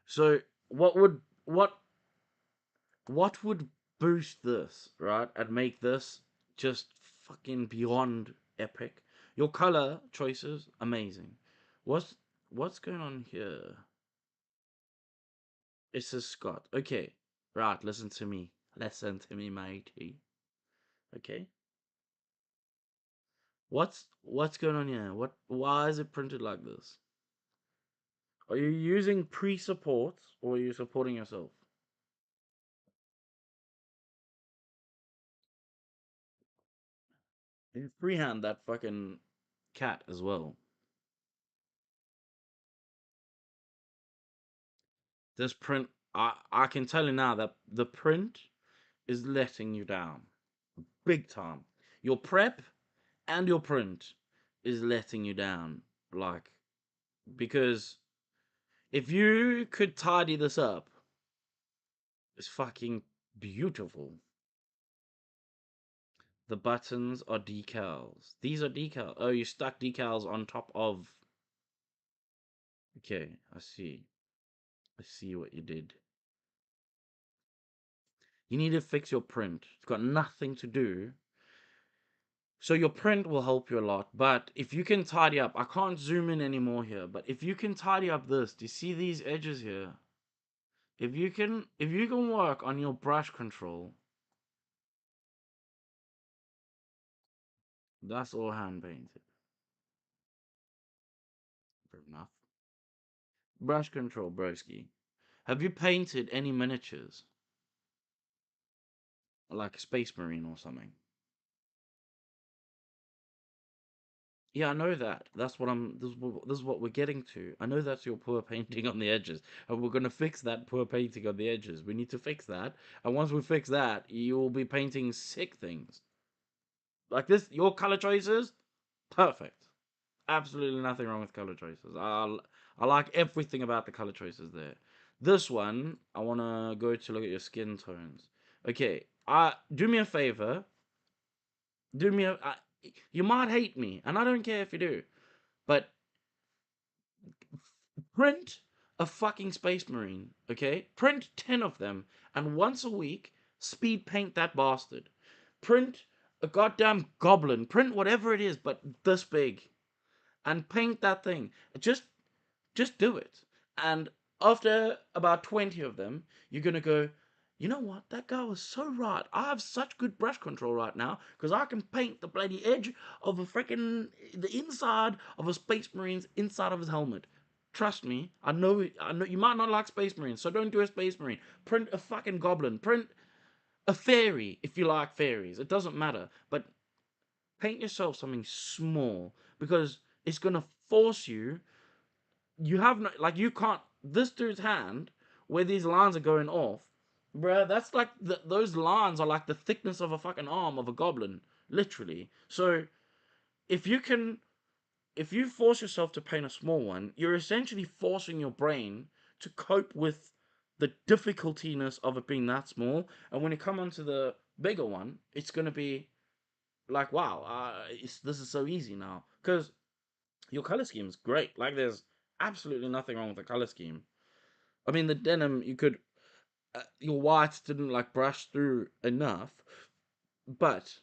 Speaker 2: So, what would boost this, right? And make this just fucking beyond epic. Your color choices, amazing. What's what's going on here? It says Scott. Okay. Right, listen to me. Listen to me, matey. Okay. What's going on here? Why is it printed like this? Are you using pre-support or are you supporting yourself? You freehand that fucking cat as well. This print, I can tell you now that the print is letting you down big time. Your prep and your print is letting you down, like, because if you could tidy this up, it's fucking beautiful. The buttons are decals. These are decals. Oh, you stuck decals on top of. Okay, I see. I see what you did. You need to fix your print. It's got nothing to do. So your print will help you a lot. But if you can tidy up, I can't zoom in anymore here, but if you can tidy up this, do you see these edges here? If you can work on your brush control, that's all hand painted. Fair enough. Brush control, broski. Have you painted any miniatures? Like Space Marine or something? Yeah, I know that. That's what I'm. This is what we're getting to. I know that's your poor painting on the edges, and we're gonna fix that poor painting on the edges. We need to fix that, and once we fix that, you will be painting sick things like this. Your color choices, perfect. Absolutely nothing wrong with color choices. I like everything about the color choices there. This one, I wanna go to look at your skin tones. Okay, do me a favor. Do me a. You might hate me, and I don't care if you do, but print a fucking Space Marine, okay? Print 10 of them, and once a week, speed paint that bastard. Print a goddamn goblin. Print whatever it is, but this big. And paint that thing. Just do it. And after about 20 of them, you're gonna go, you know what? That guy was so right. I have such good brush control right now because I can paint the bloody edge of the inside of a Space Marine's inside of his helmet. Trust me, I know you might not like Space Marines, so don't do a Space Marine. Print a fucking goblin. Print a fairy if you like fairies. It doesn't matter. But paint yourself something small because it's gonna force you. You have no, like, you can't. This dude's hand, where these lines are going off, bruh, that's like those lines are like the thickness of a fucking arm of a goblin, literally. So if you can if you force yourself to paint a small one, you're essentially forcing your brain to cope with the difficultiness of it being that small. And when you come onto the bigger one, it's going to be like, wow, this is so easy now. Because your color scheme is great. Like, there's absolutely nothing wrong with the color scheme. I mean, the denim, you could, your whites didn't like brush through enough, but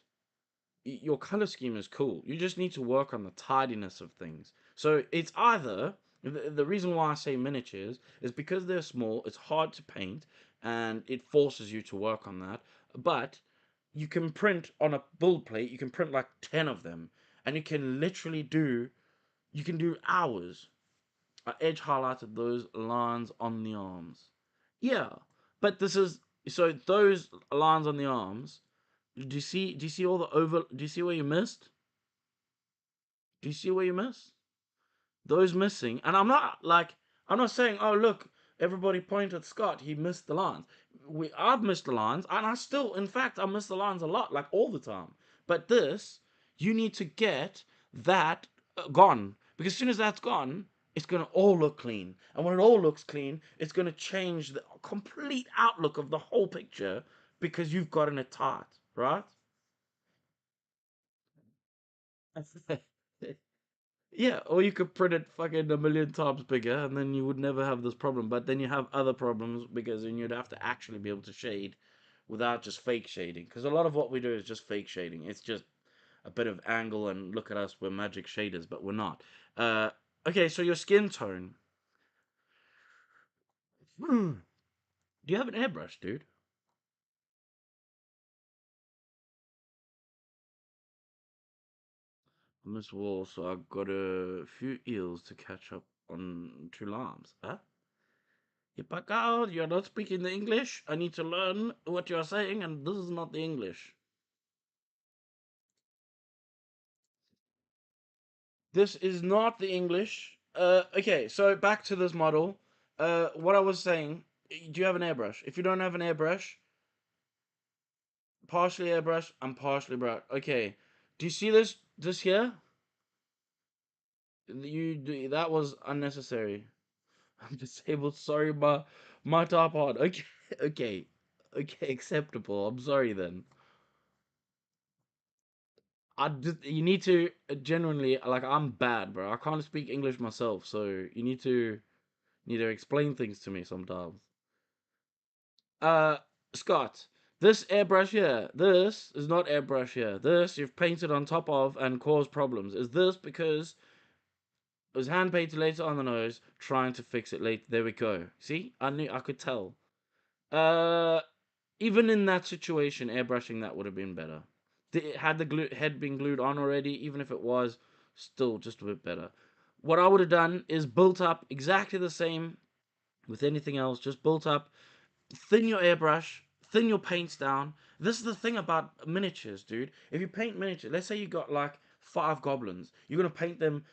Speaker 2: your color scheme is cool. You just need to work on the tidiness of things. So it's either the reason why I say miniatures is because they're small, it's hard to paint, and it forces you to work on that. But you can print on a build plate, you can print like 10 of them, and you can literally do, you can do hours. I edge highlighted those lines on the arms. Yeah, but this is, so those lines on the arms, do you see all the over, do you see where you missed? Do you see where you missed? Those missing. And I'm not like, I'm not saying, oh look, everybody point at Scott, he missed the lines. I've missed the lines, and I still, in fact, I miss the lines a lot, like all the time. But this, you need to get that gone, because as soon as that's gone, it's gonna all look clean. And when it all looks clean, it's gonna change the complete outlook of the whole picture because you've gotten it tight, right? Yeah, or you could print it fucking a million times bigger and then you would never have this problem. But then you have other problems because then you'd have to actually be able to shade without just fake shading. Because a lot of what we do is just fake shading. It's just a bit of angle and look at us, we're magic shaders, but we're not. Okay, so your skin tone. Do you have an airbrush, dude? Miss Wall, so I've got a few eels to catch up on two lambs. Huh? Ipakao, you're not speaking the English. I need to learn what you're saying, and this is not the English. This is not the English. Okay, so back to this model. What I was saying, do you have an airbrush? If you don't have an airbrush, partially airbrush, I'm partially brush. Okay, do you see this here? That was unnecessary. I'm disabled. Sorry, my top hard. Okay, okay, okay, acceptable. I'm sorry then. You need to genuinely, like, I'm bad, bro. I can't speak English myself, so you need to explain things to me sometimes. Uh, Scott, this airbrush here, this is not airbrush here. This you've painted on top of and caused problems. Is this because it was hand painted later on the nose, trying to fix it later? There we go. See, I could tell. Uh, Even in that situation, airbrushing that would have been better. Had the head been glued on already, even if it was, still just a bit better. What I would have done is built up exactly the same with anything else, just built up, thin your airbrush, thin your paints down. This is the thing about miniatures, dude. If you paint miniatures, let's say you got like 5 goblins, you're gonna paint them.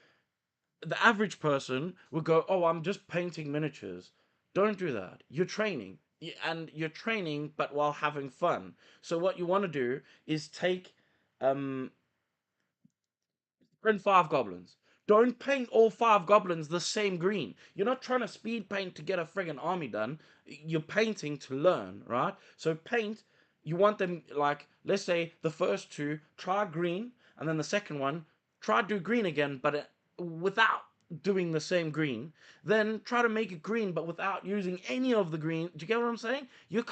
Speaker 2: The average person would go, "Oh, I'm just painting miniatures." Don't do that. You're training, and you're training, but while having fun. So what you want to do is take, um, print 5 goblins. Don't paint all 5 goblins the same green. You're not trying to speed paint to get a friggin' army done. You're painting to learn, right? So paint, you want them like, let's say the first two, try green, and then the second one, try do green again, but without doing the same green. Then try to make it green, but without using any of the green. Do you get what I'm saying? You're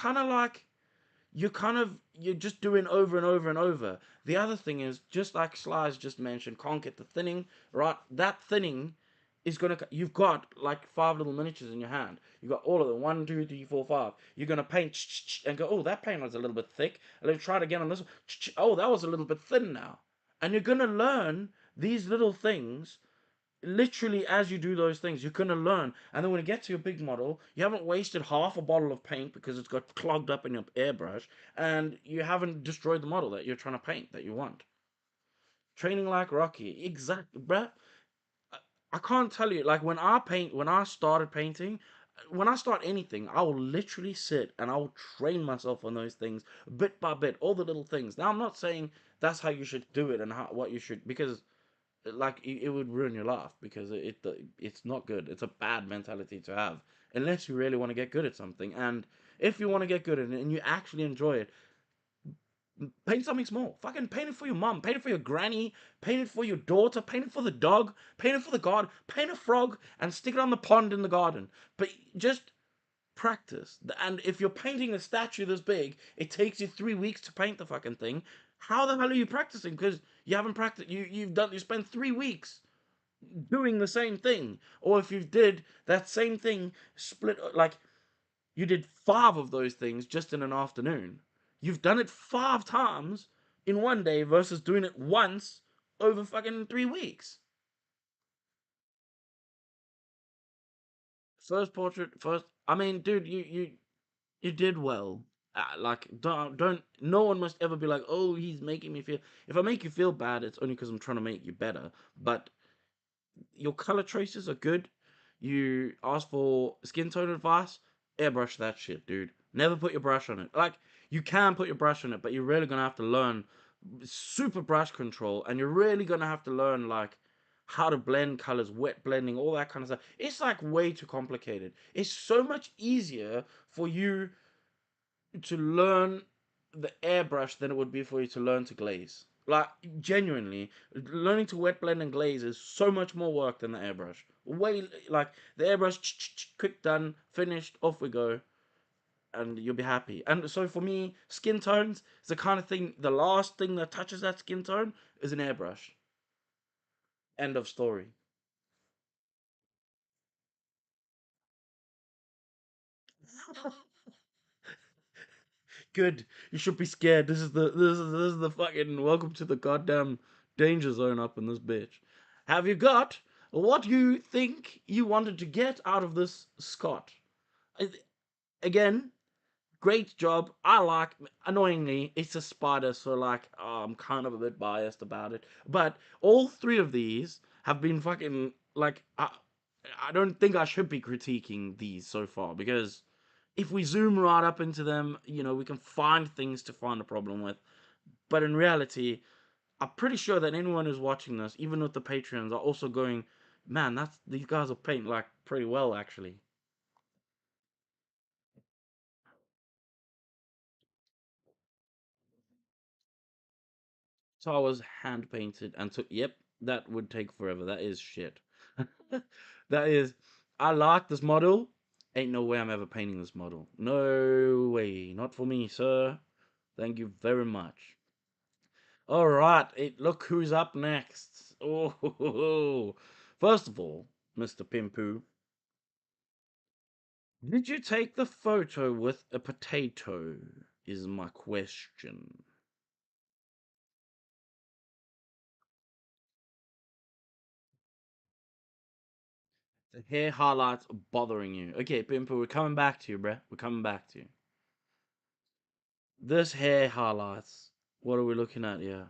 Speaker 2: just doing over and over and over. The other thing is, just like Slice just mentioned, can't get the thinning right. That thinning is gonna, you've got like 5 little miniatures in your hand. You've got all of them, 1, 2, 3, 4, 5. You're gonna paint and go, oh, that paint was a little bit thick, and then try it again on this one. Oh, that was a little bit thin now. And you're gonna learn these little things. Literally, as you do those things, you're going to learn. And then when you get to your big model, you haven't wasted half a bottle of paint because it's got clogged up in your airbrush, and you haven't destroyed the model that you're trying to paint that you want. Training like Rocky. Exactly, bruh. I can't tell you, like, when I started painting, when I start anything, I will literally sit and I will train myself on those things bit by bit, all the little things. Now, I'm not saying that's how you should do it and what you should, because like it would ruin your life because it's not good. It's a bad mentality to have unless you really want to get good at something. And if you want to get good at it and you actually enjoy it, paint something small. Fucking paint it for your mom, paint it for your granny, paint it for your daughter, paint it for the dog, paint it for the garden, paint a frog and stick it on the pond in the garden. But just practice. And if you're painting a statue this big, it takes you 3 weeks to paint the fucking thing. How the hell are you practicing? Because you haven't practiced. You spent 3 weeks doing the same thing. Or if you did that same thing split, like you did 5 of those things just in an afternoon. You've done it 5 times in one day versus doing it once over fucking 3 weeks. First portrait, first. I mean, dude, you did well. Like, don't. No one must ever be like, oh, he's making me feel. If I make you feel bad, it's only because I'm trying to make you better. But your color choices are good. You ask for skin tone advice, airbrush that shit, dude. Never put your brush on it. Like, you can put your brush on it, but you're really gonna have to learn super brush control, and you're really gonna have to learn like how to blend colors, wet blending, all that kind of stuff. It's like way too complicated. It's so much easier for you to learn the airbrush than it would be for you to learn to glaze. Like, genuinely, learning to wet blend and glaze is so much more work than the airbrush. Way, like, the airbrush, quick, done, finished, off we go, and you'll be happy. And so for me, skin tones is the kind of thing, the last thing that touches that skin tone is an airbrush. End of story. Good. You should be scared. This is the fucking welcome to the goddamn danger zone up in this bitch. Have you got what you think you wanted to get out of this, Scott? I- Again, great job. I like. Annoyingly, it's a spider, so like I'm kind of a bit biased about it. But all three of these have been fucking like. I don't think I should be critiquing these so far because if we zoom right up into them, we can find things to find a problem with. But in reality, I'm pretty sure that anyone who's watching this, even with the Patreons, are also going, man, that's these guys are painting like pretty well actually. So I was hand painted and took. Yep, that would take forever. That is shit. That is. I like this model. Ain't no way I'm ever painting this model. No way. Not for me, sir. Thank you very much. All right, look who's up next. Oh, first of all, Mr. Pimpu, did you take the photo with a potato? Is my question. The hair highlights are bothering you. Okay, Pimpu, we're coming back to you, bruh. We're coming back to you. This hair highlights. What are we looking at here?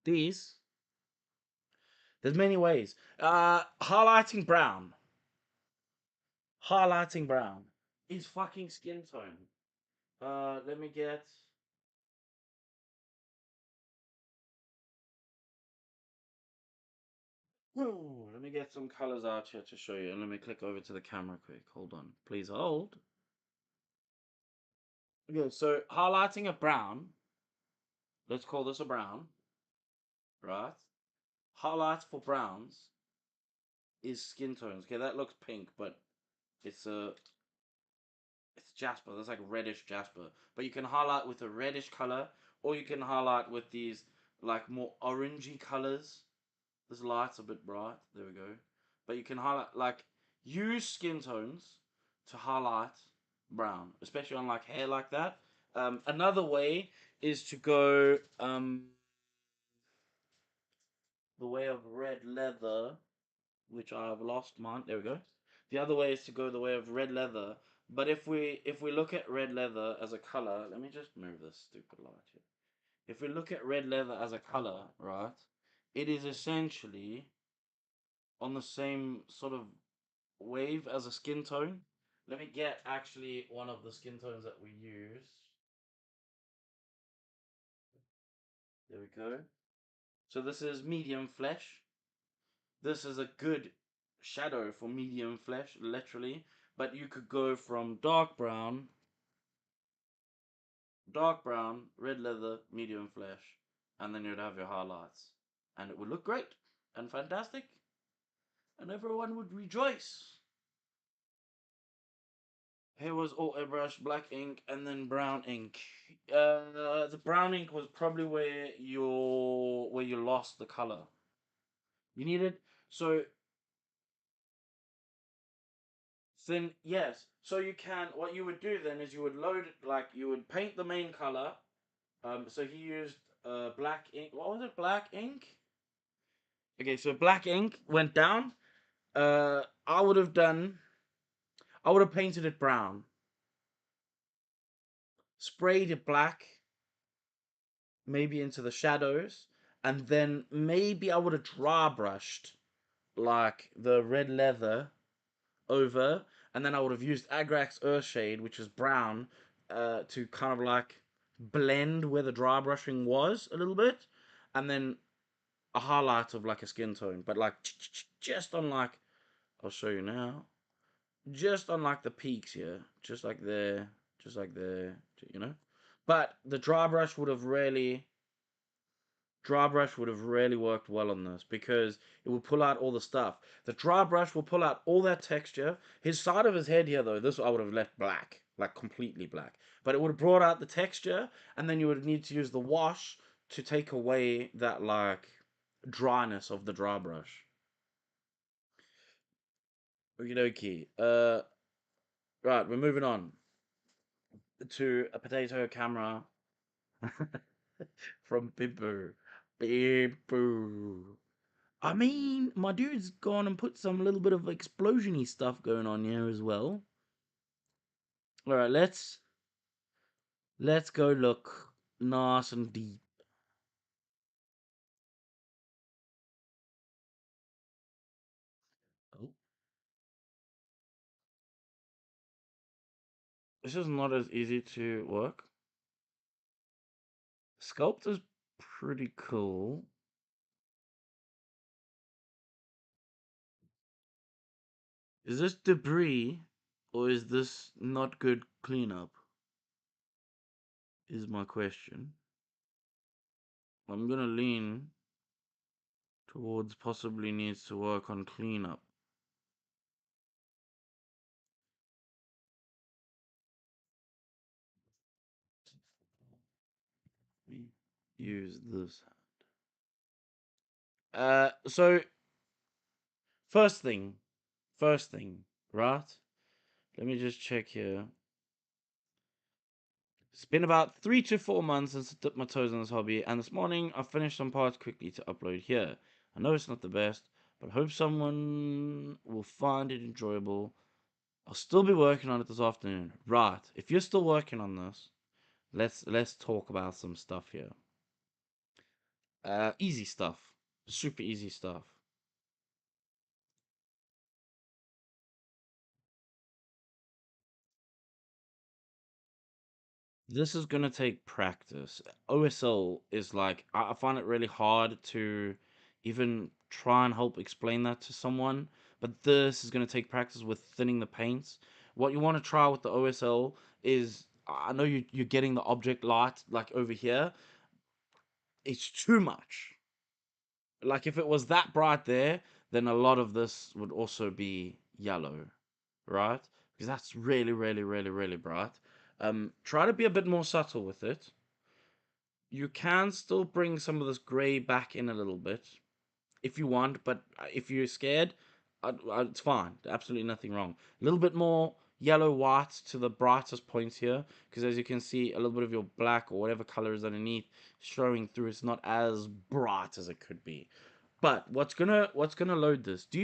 Speaker 2: These. There's many ways. Highlighting brown. Highlighting brown is fucking skin tone. Let me get. Let me get some colors out here to show you. And let me click over to the camera quick. Hold on. Please hold. Okay, so highlighting a brown. Let's call this a brown. Right? Highlights for browns is skin tones. Okay, that looks pink, but it's a it's jasper. That's like reddish jasper. But you can highlight with a reddish color, or you can highlight with these like more orangey colors. This light's a bit bright. There we go. But you can highlight like use skin tones to highlight brown, especially on like hair like that. Another way is to go the way of red leather, which I've lost mine. There we go. The other way is to go the way of red leather. But if we look at red leather as a color, let me just move this stupid light here. If we look at red leather as a color, right, it is essentially on the same sort of wave as a skin tone. Let me get actually one of the skin tones that we use. There we go. So this is medium flesh. This is a good shadow for medium flesh, literally. But you could go from dark brown, red leather, medium flesh, and then you'd have your highlights. And it would look great and fantastic, and everyone would rejoice. Here was all airbrush, black ink, and then brown ink. The brown ink was probably where you lost the color. You needed so then yes. So you can what you would do then is you would load it like you would paint the main color. So he used black ink. What was it? Black ink. Okay, so black ink went down. I would have done. I would have painted it brown, sprayed it black, maybe into the shadows, and then maybe I would have dry brushed like the red leather over, and then I would have used Agrax Earthshade, which is brown, to kind of like blend where the dry brushing was a little bit, and then a highlight of like a skin tone, but like just on like I'll show you now, just on like the peaks here, just like there, you know. But the dry brush would have really worked well on this because it would pull out all the stuff. The dry brush will pull out all that texture. His side of his head here, though, this I would have left black, like completely black. But it would have brought out the texture, and then you would need to use the wash to take away that like dryness of the dry brush. Okie dokie. Right, we're moving on to a potato camera from Bimbo. Bimbo. I mean, my dude's gone and put some little bit of explosiony stuff going on here as well. All right, let's go look nice and deep. Oh, this is not as easy to work. Sculpt is pretty cool. Is this debris or is this not good cleanup? Is my question. I'm gonna lean towards possibly needs to work on cleanup. Use this. So first thing, right? Let me just check here. It's been about 3 to 4 months since I dipped my toes in this hobby, and this morning I finished some parts quickly to upload here. I know it's not the best, but I hope someone will find it enjoyable. I'll still be working on it this afternoon. Right. If you're still working on this, let's talk about some stuff here. Easy stuff. Super easy stuff. This is gonna take practice. OSL is like I find it really hard to even try and help explain that to someone. But this is gonna take practice with thinning the paints. What you want to try with the OSL is I know you're getting the object light like over here. It's too much. Like if it was that bright there, then a lot of this would also be yellow, right? Because that's really, really, really, really bright. Try to be a bit more subtle with it. You can still bring some of this gray back in a little bit if you want, but if you're scared, it's fine. Absolutely nothing wrong. A little bit more yellow white to the brightest points here, because as you can see, a little bit of your black or whatever color is underneath showing through. It's not as bright as it could be. But what's gonna load this? Do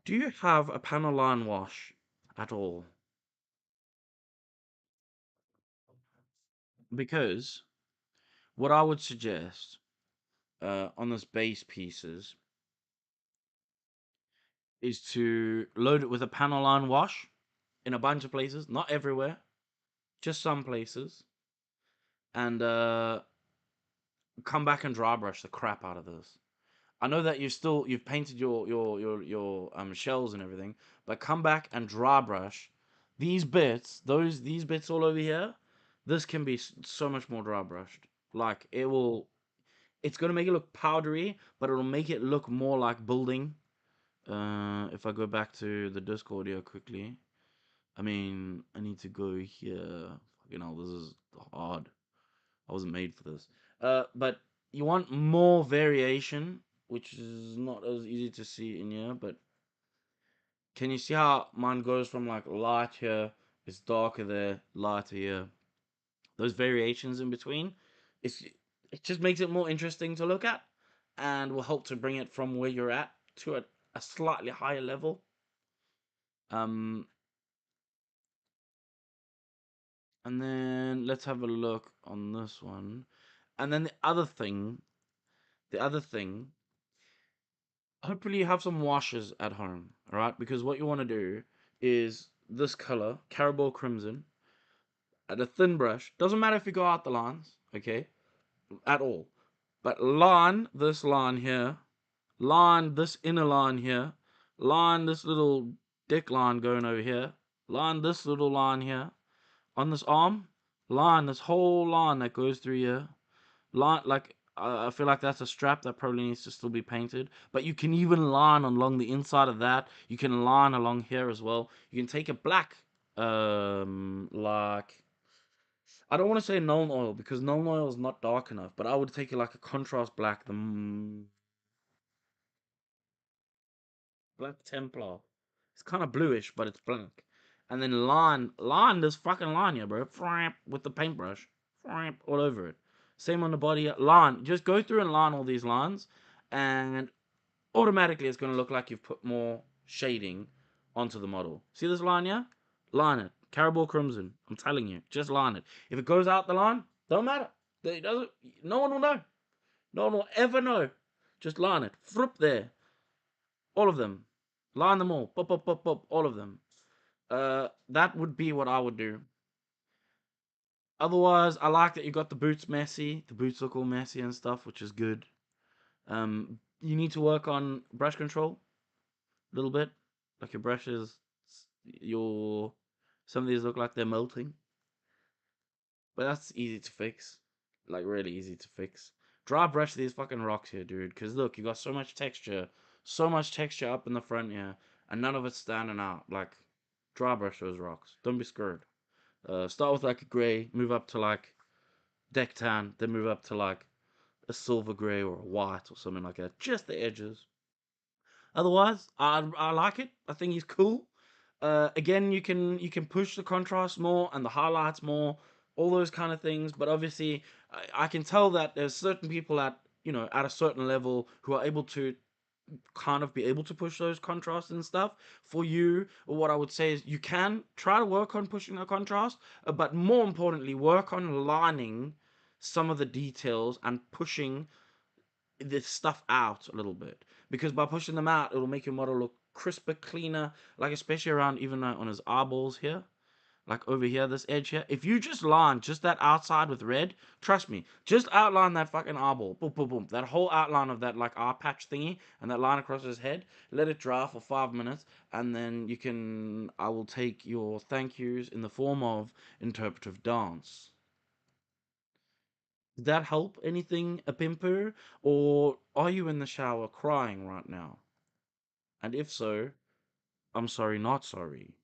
Speaker 2: you have a panel line wash at all? Because what I would suggest on this base pieces is to load it with a panel line wash in a bunch of places, not everywhere, just some places, and come back and dry brush the crap out of this. I know that you've painted your shells and everything, but come back and dry brush these bits, these bits all over here. This can be so much more dry brushed. Like it's gonna make it look powdery, but it'll make it look more like building. If I go back to the Discord here quickly, I mean, I need to go here. You know, this is hard. I wasn't made for this. But you want more variation, which is not as easy to see in here. But can you see how mine goes from like light here, it's darker there, lighter here. Those variations in between, it's it just makes it more interesting to look at, and will help to bring it from where you're at to a slightly higher level. Um, and then let's have a look on this one. And then the other thing, hopefully you have some washes at home, all right? Because what you want to do is this color, Carabao Crimson, at a thin brush. Doesn't matter if you go out the lines, okay, at all. But line this line here, line this inner line here, line this little dick line going over here, line this little line here on this arm, line this whole line that goes through here, line like I feel like that's a strap that probably needs to still be painted. But you can even line along the inside of that. You can line along here as well. You can take a black, like I don't want to say Nuln Oil because Nuln Oil is not dark enough. But I would take it like a contrast black, the Black Templar. It's kind of bluish, but it's black. And then line this fucking line here, bro. With the paintbrush, all over it. Same on the body. Line. Just go through and line all these lines, and automatically it's going to look like you've put more shading onto the model. See this line here? Line it. Carabao Crimson. I'm telling you, just line it. If it goes out the line, don't matter. It doesn't. No one will know. No one will ever know. Just line it. Frup there. All of them. Line them all. Pop, pop, pop, pop. All of them. That would be what I would do. Otherwise, I like that you got the boots messy. The boots look all messy and stuff, which is good. You need to work on brush control a little bit. Like your brushes, some of these look like they're melting, but that's easy to fix. Like really easy to fix. Dry brush these fucking rocks here, dude. Cause look, you got so much texture up in the front here, and none of it's standing out. Like dry brush those rocks. Don't be scared. Start with like a gray, move up to like deck tan, then move up to like a silver gray or a white or something like that. Just the edges. Otherwise, I like it. I think he's cool. Again, you can push the contrast more and the highlights more, all those kind of things. But obviously, I can tell that there's certain people at at a certain level who are able to kind of be able to push those contrasts and stuff. For you, what I would say is you can try to work on pushing the contrast, but more importantly, work on lining some of the details and pushing this stuff out a little bit, because by pushing them out it'll make your model look crisper, cleaner, like especially around even on his eyeballs here, like over here, this edge here. If you just line just that outside with red, trust me, just outline that fucking eyeball, boom boom boom, that whole outline of that like eye patch thingy and that line across his head, let it dry for 5 minutes, and then I will take your thank yous in the form of interpretive dance. Did that help anything, a pimper? Or are you in the shower crying right now? And if so, I'm sorry, not sorry.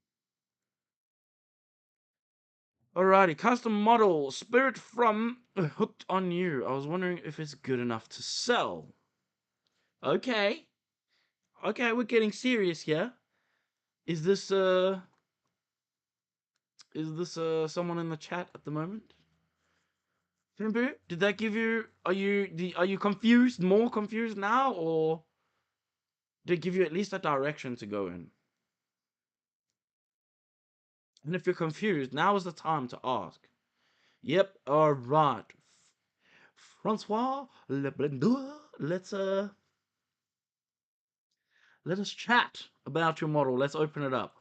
Speaker 2: Alrighty, custom model, Spirit from Hooked on You. I was wondering if it's good enough to sell. Okay. Okay, we're getting serious here. Is this someone in the chat at the moment? Pimper, did that give you, are you confused, more confused now, or did it give you at least a direction to go in? And if you're confused, now is the time to ask. Yep, alright. Francois Leblanc, let us chat about your model. Let's open it up.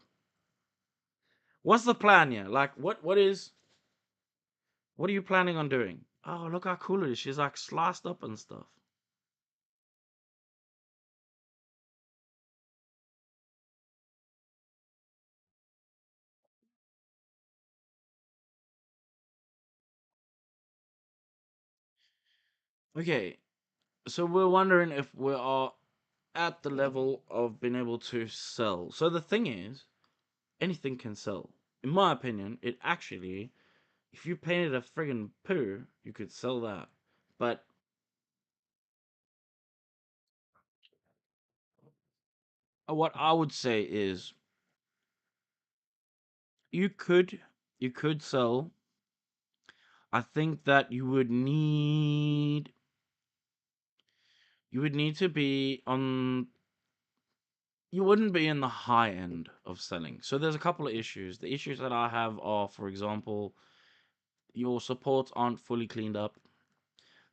Speaker 2: What's the plan here? Like what are you planning on doing? Oh, look how cool it is. She's like sliced up and stuff. Okay, so we're wondering if we are at the level of being able to sell. So the thing is, anything can sell. In my opinion, it actually, if you painted a friggin' poo, you could sell that. But what I would say is, you could, you could sell. I think that you would need to be on. You wouldn't be in the high end of selling. So there's a couple of issues. The issues that I have are, for example, your supports aren't fully cleaned up.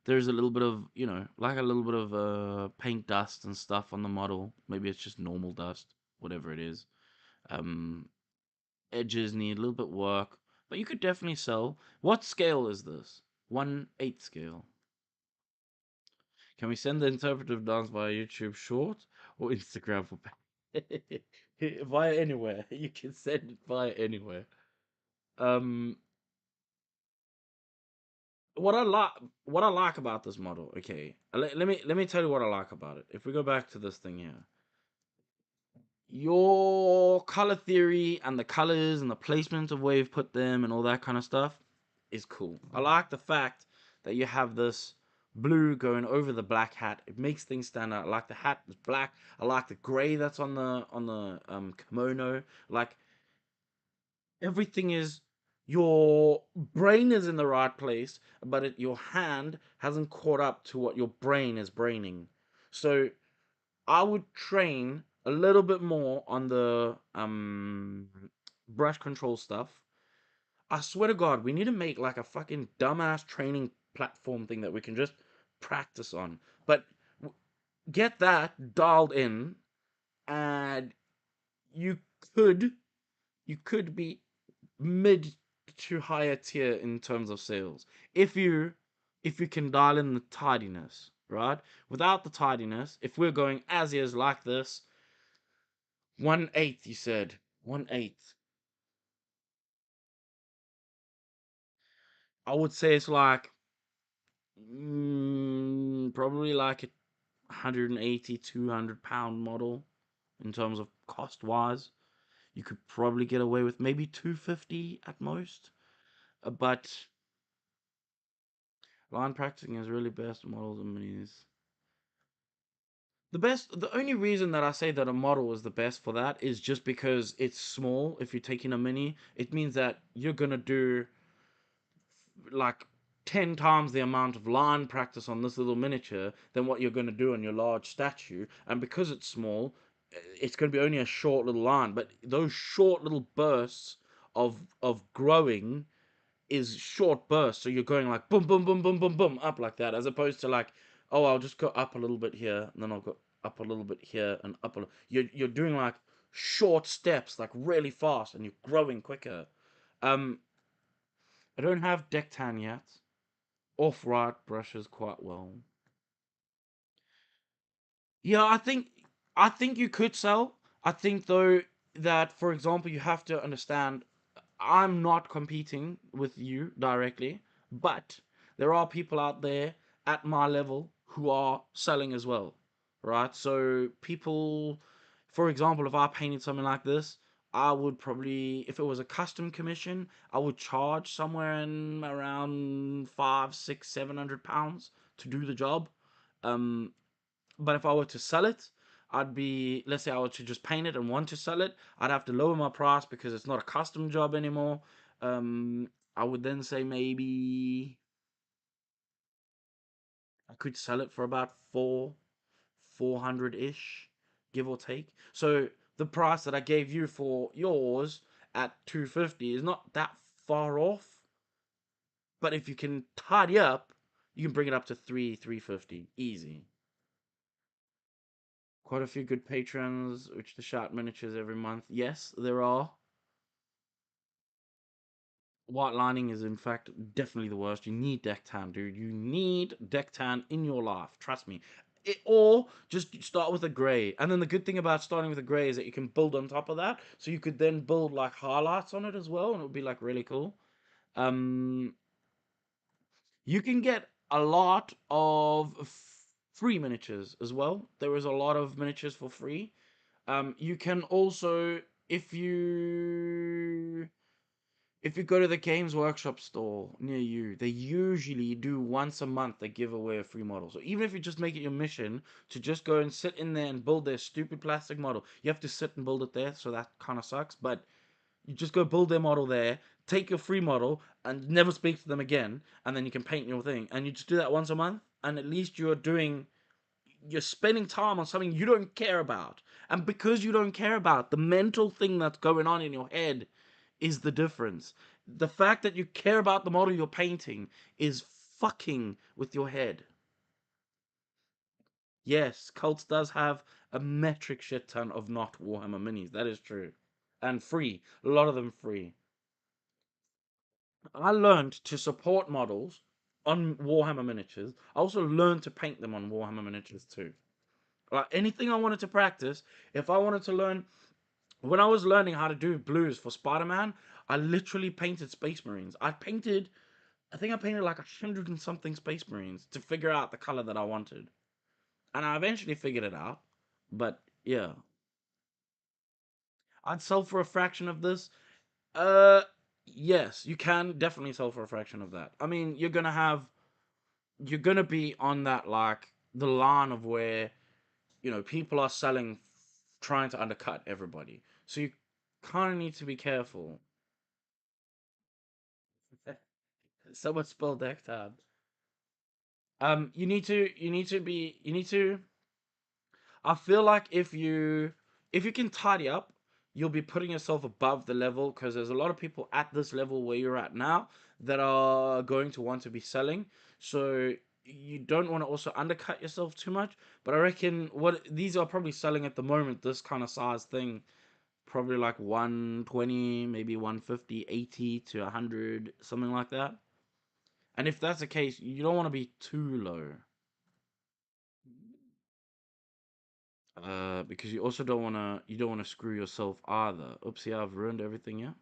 Speaker 2: There's a little bit of, like a little bit of paint dust and stuff on the model. Maybe it's just normal dust, whatever it is. Um, Edges need a little bit work, but you could definitely sell. What scale is this? 1/8 scale. Can we send the interpretive dance via YouTube short or Instagram for via anywhere? You can send it via anywhere. Um, what I like, what I like about this model. Okay, let me tell you what I like about it. If we go back to this thing here, your color theory and the colors and the placement of where you've put them and all that kind of stuff is cool. I like the fact that you have this blue going over the black hat. It makes things stand out. I like the hat is black. I like the gray that's on the kimono. Like everything is, your brain is in the right place, but your hand hasn't caught up to what your brain is braining. So I would train a little bit more on the brush control stuff. I swear to God, we need to make like a fucking dumbass training platform thing that we can just practice on. But get that dialed in, and you could you could be mid to higher tier in terms of sales if you can dial in the tidiness, right? Without the tidiness, if we're going as is like this, 1/8, you said. 1/8. I would say it's like probably like a 180, 200 pound model in terms of cost wise. You could probably get away with maybe 250 at most. But line practicing is really best models and minis. The only reason that I say that a model is the best for that is just because it's small. If you're taking a mini, it means that you're gonna do like 10 times the amount of line practice on this little miniature than what you're going to do on your large statue. And because it's small, it's going to be only a short little line. But those short little bursts of growing is short bursts. So you're going like boom, boom, boom, boom, boom, boom, up like that, as opposed to like, oh, I'll just go up a little bit here, and then I'll go up a little bit here, and up a little. You're doing like short steps, like really fast, and you're growing quicker. Um, I don't have deck tan yet. Off-right brushes quite well. Yeah, I think you could sell. I think though that, for example, you have to understand I'm not competing with you directly, but there are people out there at my level who are selling as well, right? So people, for example, if I painted something like this, I would probably, if it was a custom commission, I would charge somewhere in around 5, 6, 700 pounds to do the job. Um, but if I were to sell it, I'd be, let's say I were to just paint it and want to sell it, I'd have to lower my price because it's not a custom job anymore. I would then say maybe I could sell it for about 400 ish, give or take. So the price that I gave you for yours at 250 is not that far off. But if you can tidy up, you can bring it up to 350 easy. Quite a few good patrons, which the shout miniatures every month. Yes, there are. White lining is in fact definitely the worst. You need deck tan, dude. You need deck tan in your life. Trust me. Or just start with a gray. And then the good thing about starting with a gray is that you can build on top of that. So you could then build like highlights on it as well, and it would be like really cool. Um, you can get a lot of free miniatures as well. There is a lot of miniatures for free. You can also, if you go to the Games Workshop store near you, they usually do once a month, they give away a free model. So even if you just make it your mission to just go and sit in there and build their stupid plastic model, you have to sit and build it there, so that kind of sucks. But you just go build their model there, take your free model, and never speak to them again, and then you can paint your thing. And you just do that once a month, and at least you're spending time on something you don't care about. And because you don't care about, the mental thing that's going on in your head is the difference. The fact that you care about the model you're painting is fucking with your head. Yes, Cults does have a metric shit ton of not Warhammer minis. That is true. And free. A lot of them free. I learned to support models on Warhammer miniatures. I also learned to paint them on Warhammer miniatures too. Like anything I wanted to practice, if I wanted to learn, when I was learning how to do blues for Spider-Man, I literally painted Space Marines. I think I painted like 100 and something Space Marines to figure out the color that I wanted. And I eventually figured it out. But yeah, I'd sell for a fraction of this. Uh, yes, you can definitely sell for a fraction of that. I mean, you're gonna be on that like the line of where people are selling, trying to undercut everybody. So you kind of need to be careful. Someone spelled Ectab. You need to. I feel like if you can tidy up, you'll be putting yourself above the level because there's a lot of people at this level where you're at now that are going to want to be selling. So you don't want to also undercut yourself too much. But I reckon what these are probably selling at the moment, this kind of size thing, probably like 120, maybe 150, 80 to 100, something like that. And if that's the case, you don't want to be too low. Because you don't wanna screw yourself either. Oopsie, I've ruined everything, yeah?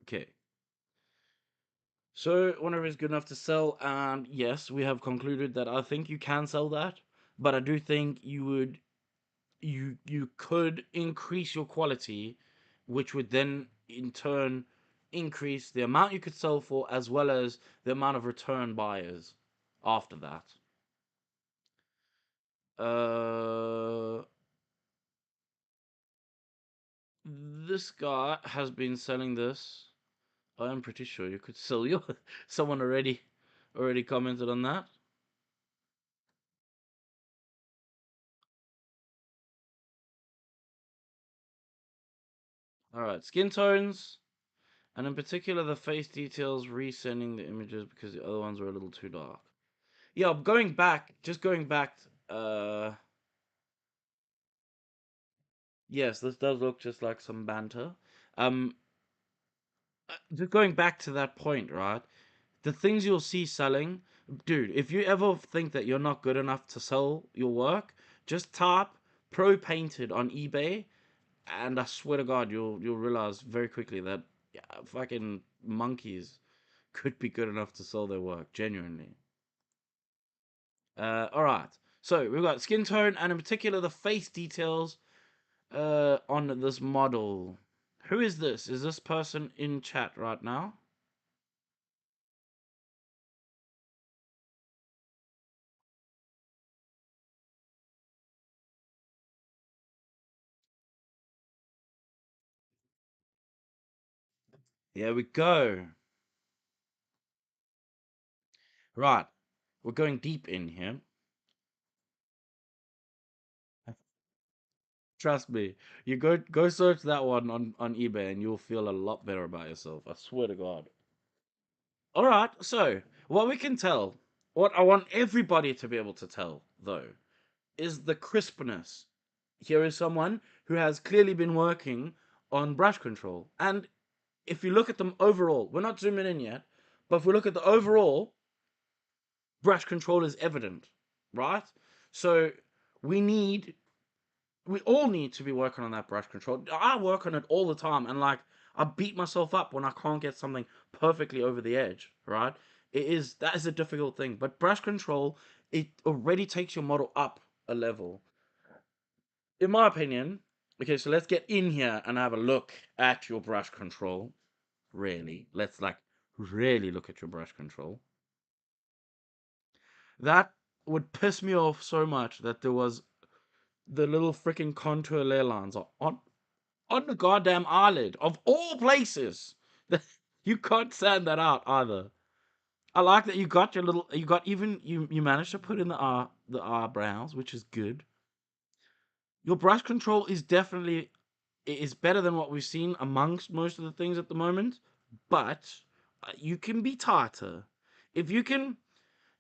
Speaker 2: Okay. So whenever it's good enough to sell, and yes, we have concluded that I think you can sell that, but I do think you could increase your quality, which would then in turn increase the amount you could sell for as well as the amount of return buyers after that. Uh this guy has been selling this. I'm pretty sure you could sell your someone already commented on that. Alright, skin tones. And in particular the face details resending the images because the other ones were a little too dark. Yeah, going back, uh yes, this does look just like some banter. Um, just going back to that point, right? The things you'll see selling, dude. If you ever think that you're not good enough to sell your work, just type pro painted on eBay, and I swear to God, you'll realize very quickly that yeah, fucking monkeys could be good enough to sell their work genuinely. All right. So we've got skin tone and in particular the face details on this model. Who is this? Is this person in chat right now? Here we go. Right. We're going deep in here. Trust me. You go search that one on eBay and you'll feel a lot better about yourself. I swear to God. All right. So, what we can tell, what I want everybody to be able to tell though, is the crispness. Here is someone who has clearly been working on brush control and if you look at them overall, we're not zooming in yet, but if we look at the overall, brush control is evident, right? So we all need to be working on that brush control. I work on it all the time, and like I beat myself up when I can't get something perfectly over the edge, right? That is a difficult thing, but brush control, it already takes your model up a level, in my opinion. Okay, so let's get in here and have a look at your brush control. Really, let's like really look at your brush control. That would piss me off so much that there was the little freaking contour layer lines on the goddamn eyelid of all places. You can't sand that out either. I like that you got you managed to put in the eyebrows, which is good. Your brush control is definitely, it is better than what we've seen amongst most of the things at the moment, but you can be tighter. If you can,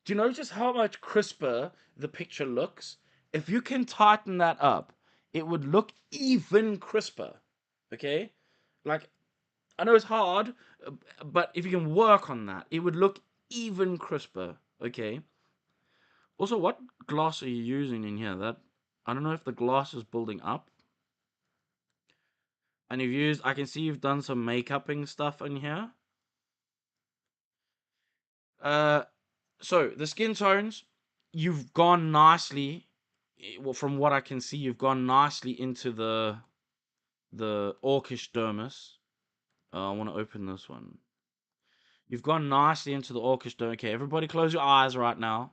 Speaker 2: do you notice how much crisper the picture looks? If you can tighten that up, it would look even crisper. Okay? Like, I know it's hard, but if you can work on that, it would look even crisper. Okay? Also, what gloss are you using in here? That, I don't know if the gloss is building up. And I can see you've done some makeuping stuff in here. So the skin tones, you've gone nicely. Well, from what I can see, you've gone nicely into the orcish dermis. I want to open this one. You've gone nicely into the orcish dermis. Okay, everybody, close your eyes right now.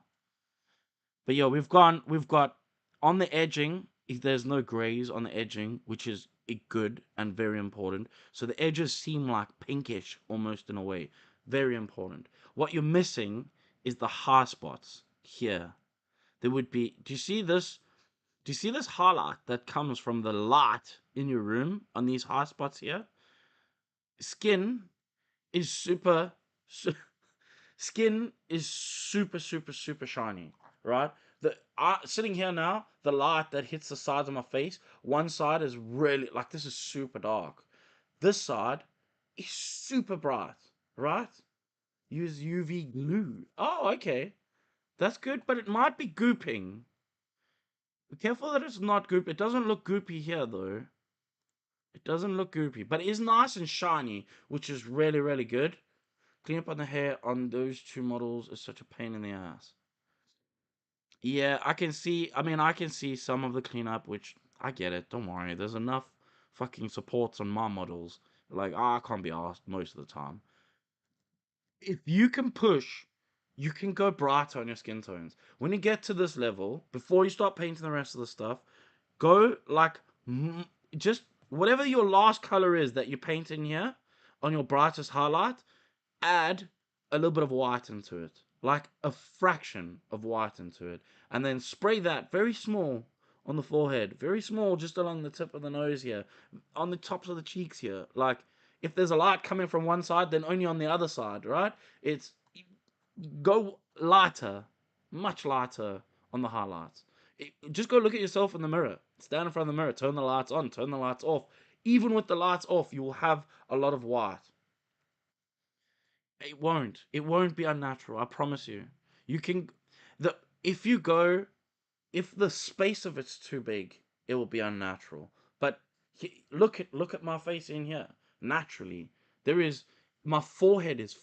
Speaker 2: But yeah, we've got on the edging. There's no grays on the edging, which is good and very important. So the edges seem like pinkish almost in a way. Very important. What you're missing is the high spots here. There would be. Do you see this? Do you see this highlight that comes from the light in your room on these high spots here? Skin is super. Skin is super, super, super shiny, right? Sitting here now, the light that hits the sides of my face, one side is really like, this is super dark. This side is super bright, right? Use UV glue. Oh, okay. That's good, but it might be gooping. Be careful that it's not goop. It doesn't look goopy here though. It doesn't look goopy, but it is nice and shiny, which is really, really good. Clean up on the hair on those two models is such a pain in the ass. Yeah, I can see. I mean, I can see some of the cleanup, which I get it. Don't worry. There's enough fucking supports on my models. Like, I can't be asked most of the time. If you can push, you can go brighter on your skin tones. When you get to this level, before you start painting the rest of the stuff, go like just whatever your last color is that you paint in here on your brightest highlight, add a little bit of white into it, like a fraction of white into it, and then spray that very small on the forehead, very small, just along the tip of the nose here, on the tops of the cheeks here. Like, if there's a light coming from one side, then only on the other side, right? It's go lighter, much lighter on the highlights. Just go look at yourself in the mirror. Stand in front of the mirror. Turn the lights on. Turn the lights off. Even with the lights off, you will have a lot of white. It won't. It won't be unnatural. I promise you. You can the if you go if the space of it's too big, it will be unnatural. But look at my face in here. Naturally, there is my forehead is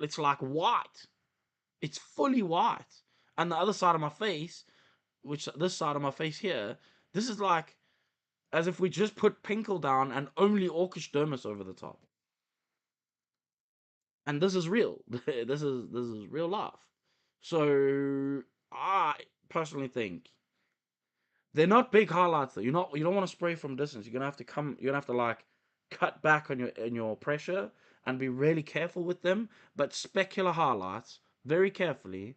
Speaker 2: it's like white. It's fully white, and the other side of my face, which this side of my face here, this is like as if we just put Pinkle down and only Orcish dermis over the top. And this is real. This is real life. So I personally think they're not big highlights though. You don't want to spray from distance. You're gonna have to come. You're gonna have to like cut back on your pressure and be really careful with them. But specular highlights, very carefully.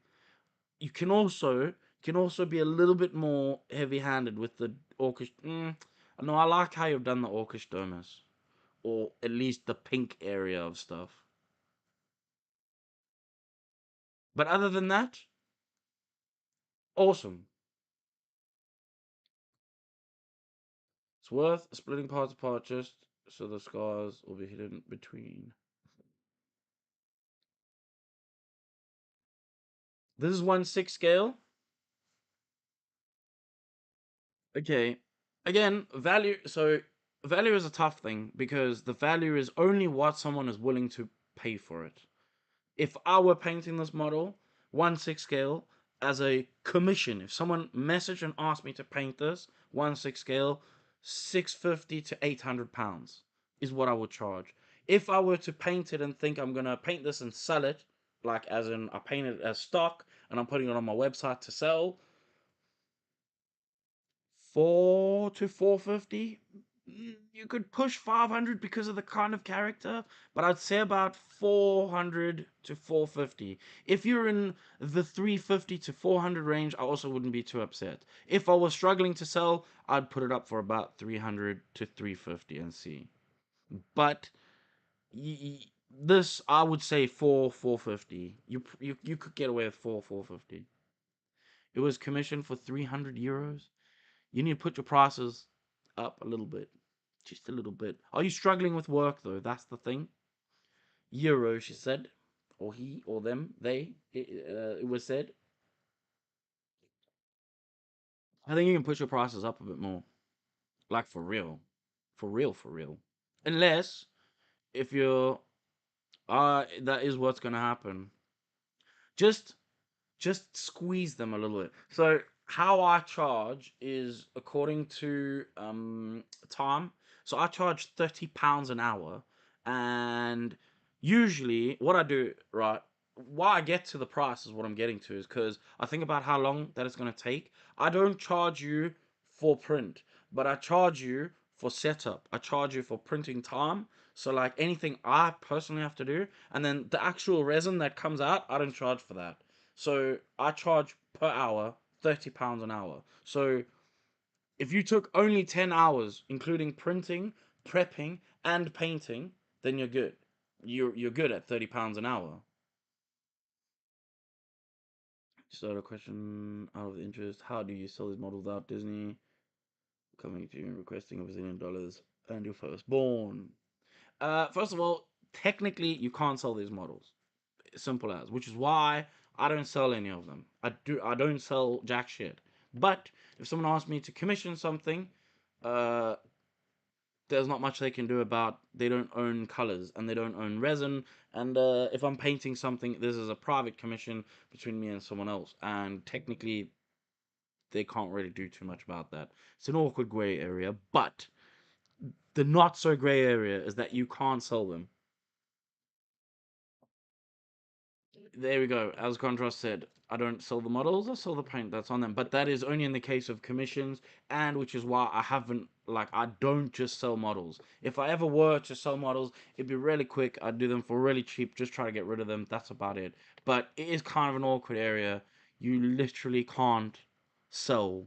Speaker 2: You can also be a little bit more heavy-handed with the orcish. No, I like how you've done the orcish dermis, or at least the pink area of stuff. But other than that, awesome. It's worth splitting parts apart just so the scars will be hidden between. This is 1/6 scale. Okay. Again, value. So value is a tough thing because the value is only what someone is willing to pay for it. If I were painting this model 1/6 scale as a commission, if someone messaged and asked me to paint this 1/6 scale, 650 to £800 is what I would charge. If I were to paint it and think I'm gonna paint this and sell it, like as in I paint it as stock and I'm putting it on my website to sell, 4 to 450. You could push 500 because of the kind of character, but I'd say about 400 to 450. If you're in the 350 to 400 range, I also wouldn't be too upset. If I was struggling to sell, I'd put it up for about 300 to 350 and see. But this, I would say 450. You could get away with 450. It was commissioned for €300. You need to put your prices up a little bit. Just a little bit. Are you struggling with work though? That's the thing. Euro, she said. Or he, or them, they. It was said. I think you can put your prices up a bit more. Like for real. For real, for real. Unless, if you're. That is what's gonna happen. Just squeeze them a little bit. So how I charge is according to time. So I charge £30 an hour, and usually what I do, right, why I get to the price is what I'm getting to is because I think about how long that it's going to take. I don't charge you for print, but I charge you for setup. I charge you for printing time. So like anything I personally have to do, and then the actual resin that comes out, I don't charge for that. So I charge per hour £30 an hour. So if you took only 10 hours, including printing, prepping, and painting, then you're good. You're good at £30 an hour. So the question out of interest: how do you sell these models without Disney coming to you and requesting $1 billion and your firstborn? First of all, technically you can't sell these models. Simple as, which is why I don't sell any of them. I don't sell jack shit. But if someone asks me to commission something, uh, there's not much they can do about they don't own colors and they don't own resin. And if I'm painting something, this is a private commission between me and someone else, and technically they can't really do too much about that. It's an awkward gray area, but the not so gray area is that you can't sell them. There we go. As Contrast said, I don't sell the models, I sell the paint that's on them. But that is only in the case of commissions, and which is why I haven't, like, I don't just sell models. If I ever were to sell models, it'd be really quick. I'd do them for really cheap, just try to get rid of them. That's about it. But it is kind of an awkward area. You literally can't sell,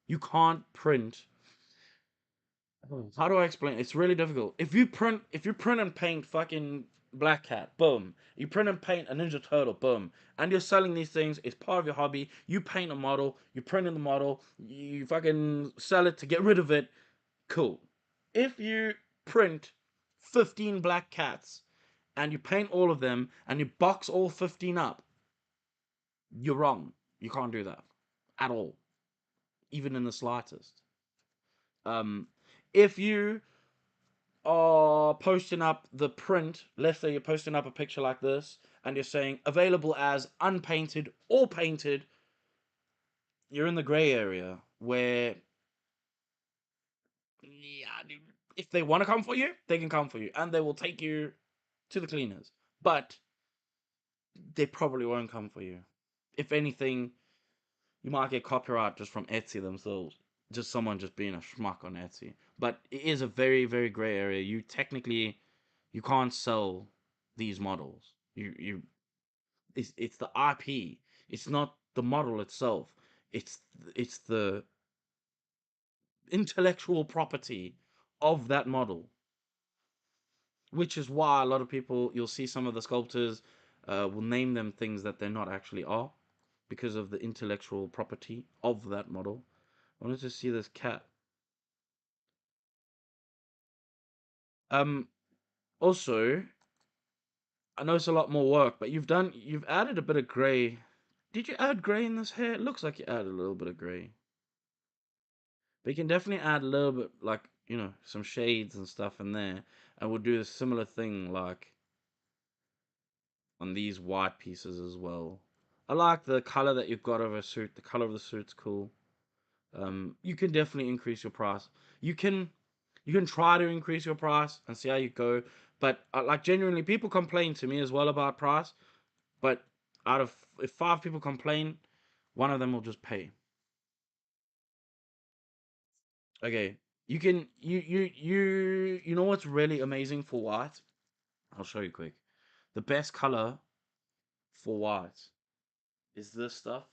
Speaker 2: you can't print. How do I explain? It's really difficult. If you print and paint fucking Black Cat, boom. You print and paint a Ninja Turtle, boom. And you're selling these things. It's part of your hobby. You paint a model. You print in the model. You fucking sell it to get rid of it. Cool. If you print 15 Black Cats and you paint all of them and you box all 15 up, you're wrong. You can't do that at all, even in the slightest. Um, if you are posting up the print, let's say you're posting up a picture like this, and you're saying available as unpainted or painted, you're in the gray area where, yeah, if they want to come for you, they can come for you, and they will take you to the cleaners. But they probably won't come for you. If anything, you might get copyright just from Etsy themselves. Just someone just being a schmuck on Etsy. But it is a very, very gray area. You can't sell these models. It's the IP. It's not the model itself. It's the intellectual property of that model, which is why a lot of people, you'll see some of the sculptors will name them things that they're not actually are because of the intellectual property of that model. I wanted to see this cat. Um, Also, I know it's a lot more work, but you've added a bit of gray. Did you add gray in this hair? It looks like you added a little bit of gray. But you can definitely add a little bit, like, some shades and stuff in there. And we'll do a similar thing, like, on these white pieces as well. I like the color that you've got of a suit. The color of the suit's cool. You can definitely increase your price. You can you can try to increase your price and see how you go. But like genuinely, people complain to me as well about price. But out of if 5 people complain, one of them will just pay. Okay, you know what's really amazing for white? I'll show you quick. The best color for white is this stuff.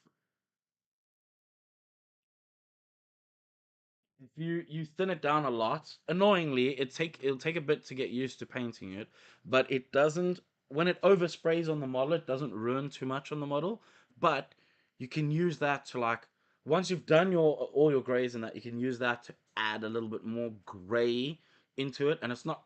Speaker 2: If you thin it down a lot, annoyingly, it'll take a bit to get used to painting it, but it doesn't. When it oversprays on the model, it doesn't ruin too much on the model. But you can use that to, like, once you've done all your grays and that, you can use that to add a little bit more gray into it, and it's not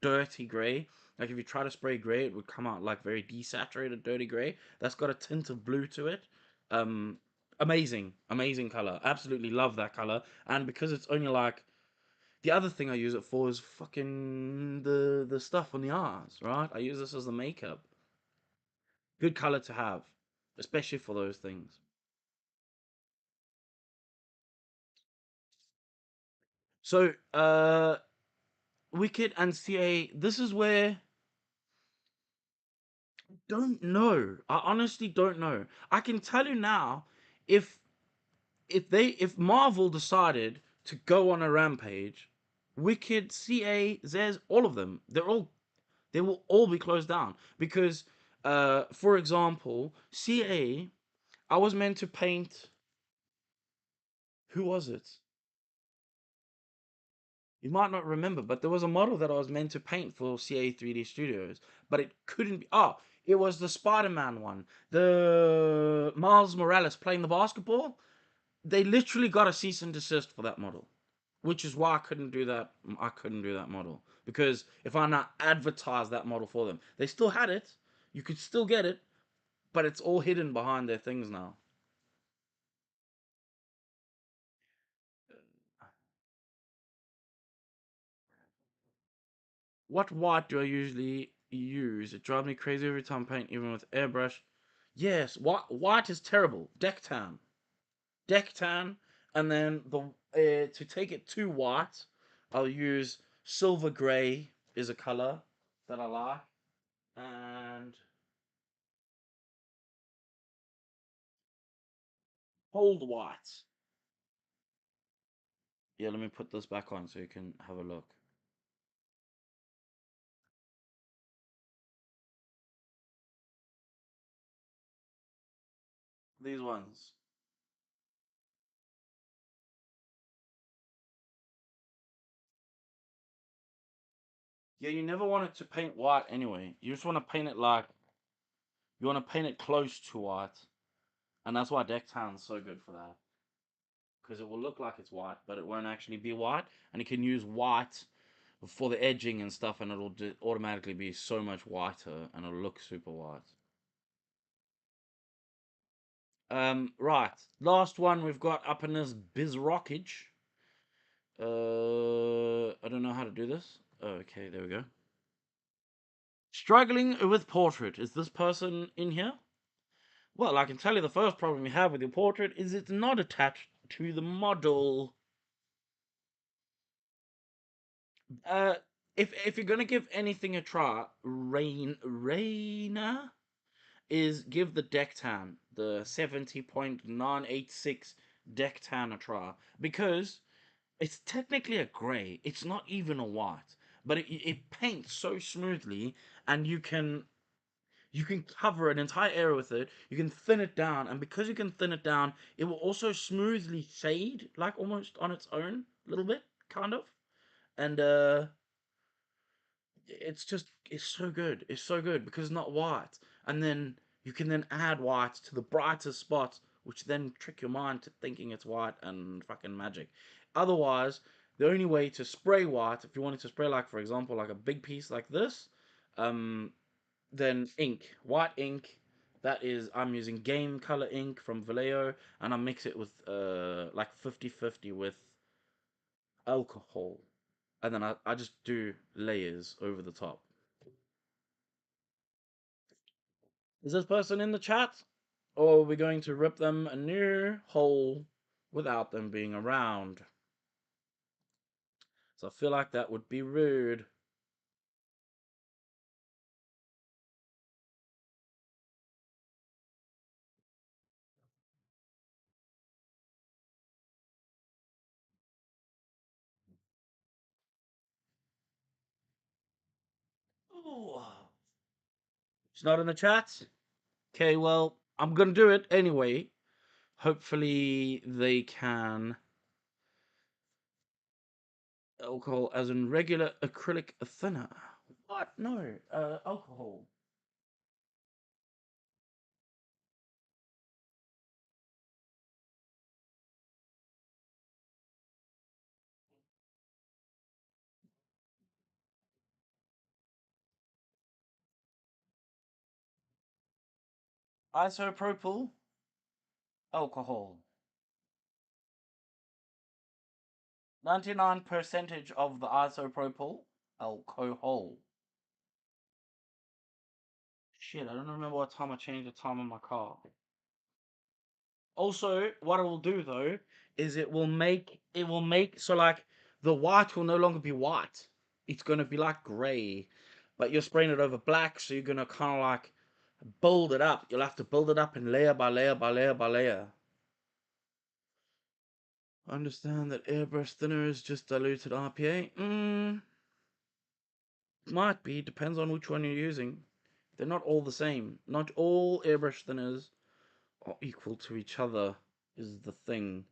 Speaker 2: dirty gray. Like if you try to spray gray, it would come out like very desaturated, dirty gray. That's got a tint of blue to it. Um, amazing color. Absolutely love that color. And because it's only like the other thing I use it for is fucking the stuff on the eyes, right? I use this as the makeup. Good color to have, especially for those things. So, Wicked and CA. This is where don't know. I honestly don't know. I can tell you now, if if Marvel decided to go on a rampage, Wicked, CA, Zez, all of them, they will all be closed down because, for example, CA, I was meant to paint. Who was it? You might not remember, but there was a model that I was meant to paint for CA 3D Studios, but it couldn't be. Oh, it was the Spider-Man one, the Miles Morales playing the basketball. They literally got a cease and desist for that model, which is why I couldn't do that. I couldn't do that model because if I not advertise that model for them, they still had it. You could still get it, but it's all hidden behind their things now. What white do I usually use? It drives me crazy every time I paint, even with airbrush. Yes, white is terrible. Deck tan, and then to take it to white, I'll use silver gray is a color that I like, and cold white. Yeah, let me put this back on so you can have a look. These ones. Yeah, you never want it to paint white anyway. You just want to paint it like you want to paint it close to white, and that's why deck tan's so good for that because it will look like it's white, but it won't actually be white, and you can use white for the edging and stuff, and it'll automatically be so much whiter, and it'll look super white. Right, last one we've got up in this biz rockage. I don't know how to do this. Okay, there we go. Struggling with portrait. Is this person in here? Well, I can tell you the first problem you have with your portrait is it's not attached to the model. Uh, if you're gonna give anything a try, Raina is give the Dectan, the 70.986 Dectan a try because it's technically a grey. It's not even a white, but it paints so smoothly, and you can cover an entire area with it. You can thin it down, and because you can thin it down, it will also smoothly shade, like almost on its own, a little bit, kind of. And it's so good. It's so good because it's not white, and then you can then add white to the brightest spots, which then trick your mind to thinking it's white and fucking magic. Otherwise, the only way to spray white, if you wanted to spray, like, for example, like a big piece like this, um, then ink, white ink. That is, I'm using Game Color ink from Vallejo, and I mix it with like 50-50 with alcohol, and then I just do layers over the top. Is this person in the chat? Or are we going to rip them a new hole without them being around? So I feel like that would be rude. Ooh. It's not in the chat? Okay, well, I'm gonna do it anyway. Hopefully they can. Alcohol as in regular acrylic thinner. What? No, alcohol. Isopropyl alcohol. 99 percentage of the isopropyl alcohol. Shit, I don't remember what time I changed the time on my car. Also, what it will do though is it will make so like the white will no longer be white. It's gonna be like grey, but you're spraying it over black, so you're gonna kind of like build it up. You'll have to build it up in layer by layer by layer by layer. Understand that airbrush thinner is just diluted RPA. Might be, depends on which one you're using. They're not all the same. Not all airbrush thinners are equal to each other, is the thing.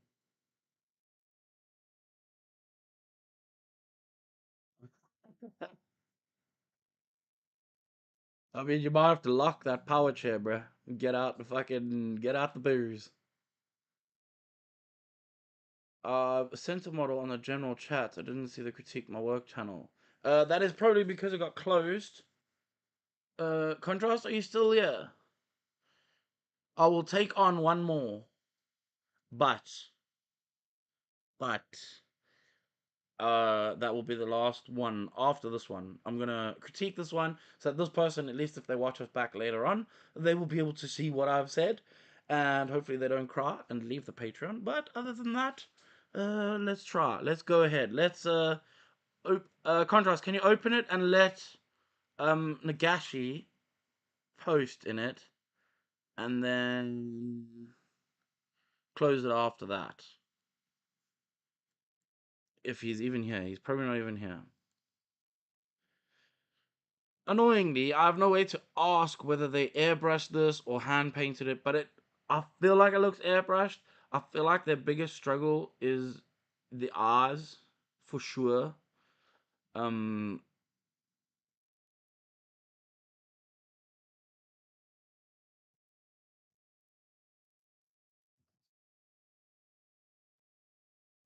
Speaker 2: I mean, you might have to lock that power chair, bruh. Get out the booze. Sent a model on the general chat. I didn't see the critique my work channel. That is probably because it got closed. Contrast, are you still here? I will take on one more, but but that will be the last one after this one. I'm gonna critique this one so that this person, at least if they watch us back later on, they will be able to see what I've said, and hopefully they don't cry and leave the Patreon. But other than that, let's try. Let's go ahead. Let's contrast. Can you open it and let Nagashi post in it, and then close it after that. If he's even here, he's probably not even here. Annoyingly, I have no way to ask whether they airbrushed this or hand painted it, but I feel like it looks airbrushed. I feel like their biggest struggle is the eyes, for sure. Um,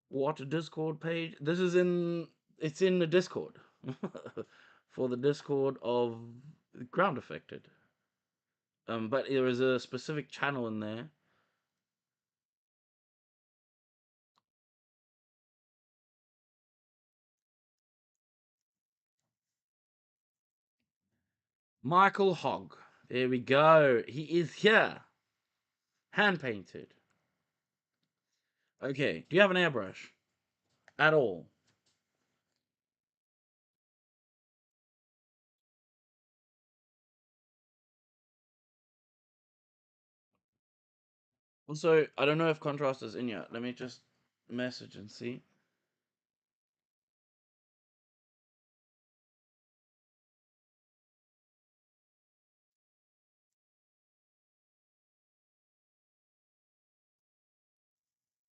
Speaker 2: what Discord page? It's in the Discord for the Discord of Ground Affected. But there is a specific channel in there. Michael Hogg. There we go. He is here. Hand painted. Okay. Do you have an airbrush? At all? Also, I don't know if Contrast is in yet. Let me just message and see.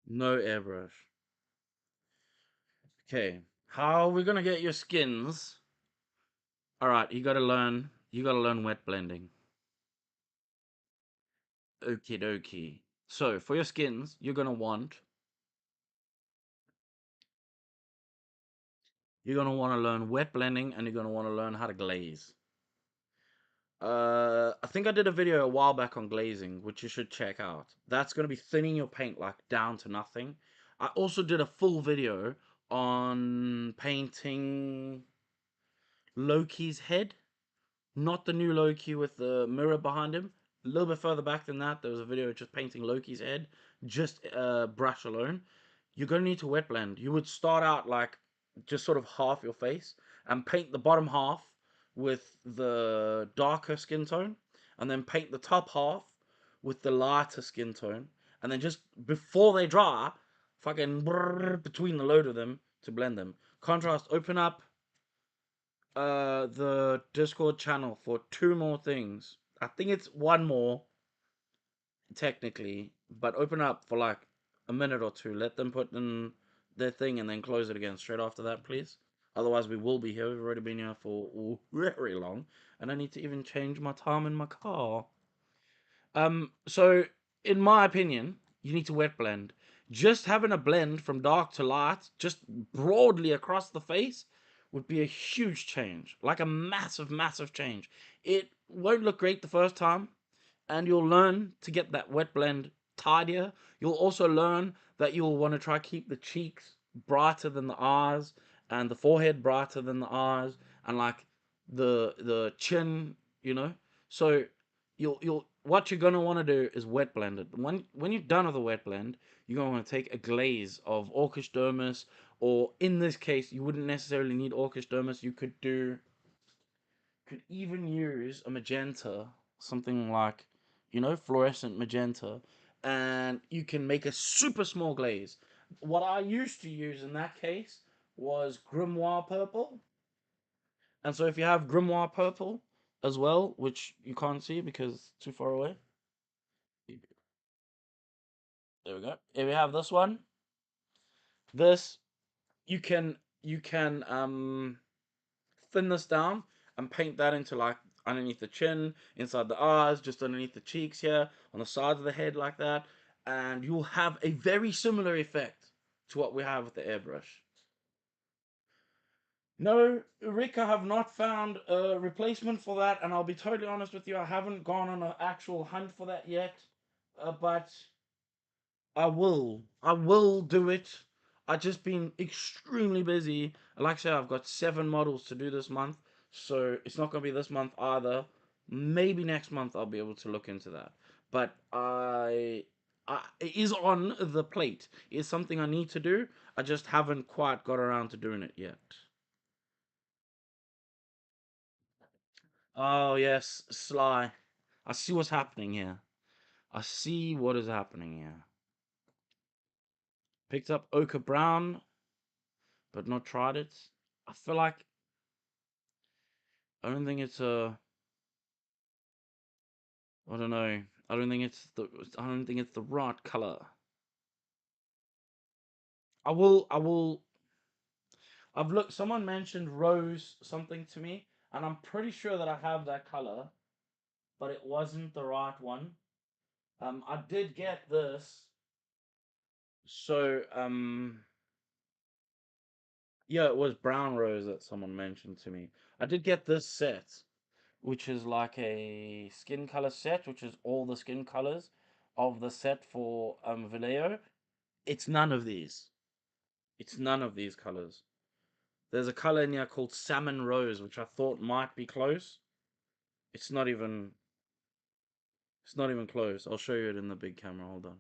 Speaker 2: No airbrush. Okay. How are we gonna get your skins? Alright, you gotta learn wet blending. Okie dokie. So, for your skins, you're gonna want you're going to want to learn wet blending, and you're going to want to learn how to glaze. I think I did a video a while back on glazing, which you should check out. That's going to be thinning your paint like down to nothing. I also did a full video on painting Loki's head, not the new Loki with the mirror behind him. A little bit further back than that, there was a video just painting Loki's head, just brush alone. You're going to need to wet blend. You would start out like just sort of half your face and paint the bottom half with the darker skin tone, and then paint the top half with the lighter skin tone, and then just before they dry, fucking between the load of them to blend them. Contrast, open up the Discord channel for 2 more things. I think it's 1 more technically, but open up for like a minute or 2. Let them put in their thing and then close it again straight after that, please. Otherwise, we will be here. We've already been here for very long, and I need to even change my time in my car. So in my opinion, you need to wet blend. Just having a blend from dark to light, just broadly across the face, would be a huge change, like a massive, massive change. It won't look great the first time, and you'll learn to get that wet blend tidier. You'll also learn that you'll want to try keep the cheeks brighter than the eyes, and the forehead brighter than the eyes, and like the chin, you know. So you'll what you're gonna want to do is wet blend it. When you're done with the wet blend, you're gonna want to take a glaze of Orcish Dermis, or in this case, you wouldn't necessarily need Orcish Dermis. You could even use a magenta, something like, fluorescent magenta, and you can make a super small glaze. What I used to use in that case was Grimoire purple. And so if you have Grimoire purple as well, which you can't see because it's too far away. There we go. If you have this one, this you can thin this down and paint that into like underneath the chin, inside the eyes, just underneath the cheeks here, on the sides of the head like that, and you'll have a very similar effect to what we have with the airbrush. No, Rick, I have not found a replacement for that, and I'll be totally honest with you, I haven't gone on an actual hunt for that yet, but I will. I will do it. I've just been extremely busy. Like I said, I've got 7 models to do this month, so it's not going to be this month either. Maybe next month I'll be able to look into that. But it is on the plate. It's something I need to do. I just haven't quite got around to doing it yet. Oh, yes, Sly. I see what's happening here. I see what is happening here. Picked up Ochre Brown, but not tried it. I feel like I don't think it's a. I don't know. I don't think it's the. I don't think it's the right color. I will. I will. I've looked. Someone mentioned rose something to me, and I'm pretty sure that I have that color, but it wasn't the right one. I did get this. So yeah, it was brown rose that someone mentioned to me. I did get this set, which is like a skin color set, which is all the skin colors of the set for Vallejo. It's none of these. It's none of these colors. There's a color in here called Salmon Rose, which I thought might be close. It's not even. It's not even close. I'll show you it in the big camera. Hold on.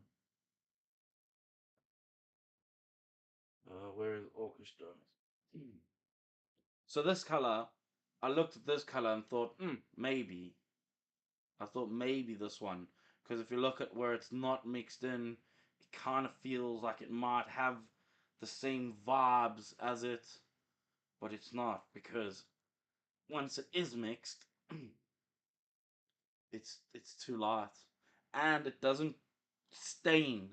Speaker 2: Where is Orchestra? So this color, I looked at this color and thought, maybe. I thought maybe this one, because if you look at where it's not mixed in, it kind of feels like it might have the same vibes as it, but it's not, because once it is mixed, it's too light, and it doesn't stain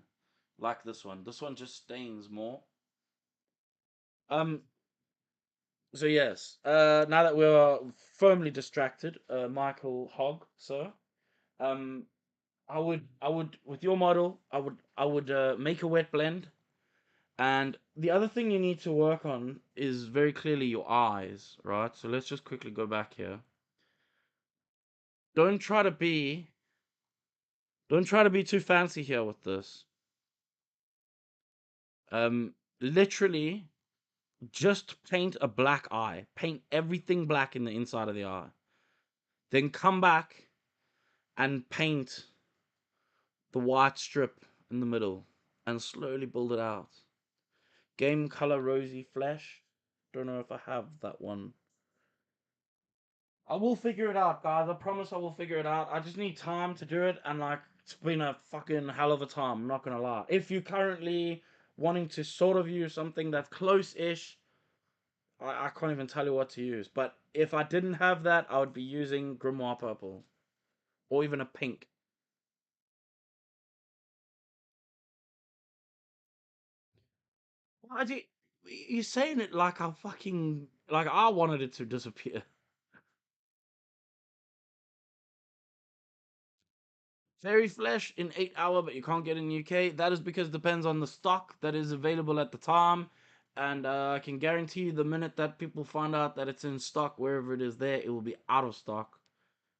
Speaker 2: like this one. This one just stains more. Um. So yes. Now that we're firmly distracted, Michael Hogg, sir. Um. I would with your model. I would make a wet blend, And the other thing you need to work on is very clearly your eyes, right? So let's just quickly go back here. Don't try to be don't try to be too fancy here with this. Literally just paint a black eye. Paint everything black in the inside of the eye. Then come back and paint the white strip in the middle and slowly build it out. Game color rosy flesh. Don't know if I have that one. I will figure it out, guys. I promise I will figure it out. I just need time to do it, and like it's been a fucking hell of a time. I'm not gonna lie. If you currently wanting to sort of use something that's close-ish, I can't even tell you what to use. But if I didn't have that, I would be using Grimoire Purple or even a pink. Why do you're saying it like I fucking like I wanted it to disappear? Fairy Flesh in 8 hour, but you can't get in UK. That is because it depends on the stock that is available at the time. And I can guarantee you the minute that people find out that it's in stock, wherever it is there, it will be out of stock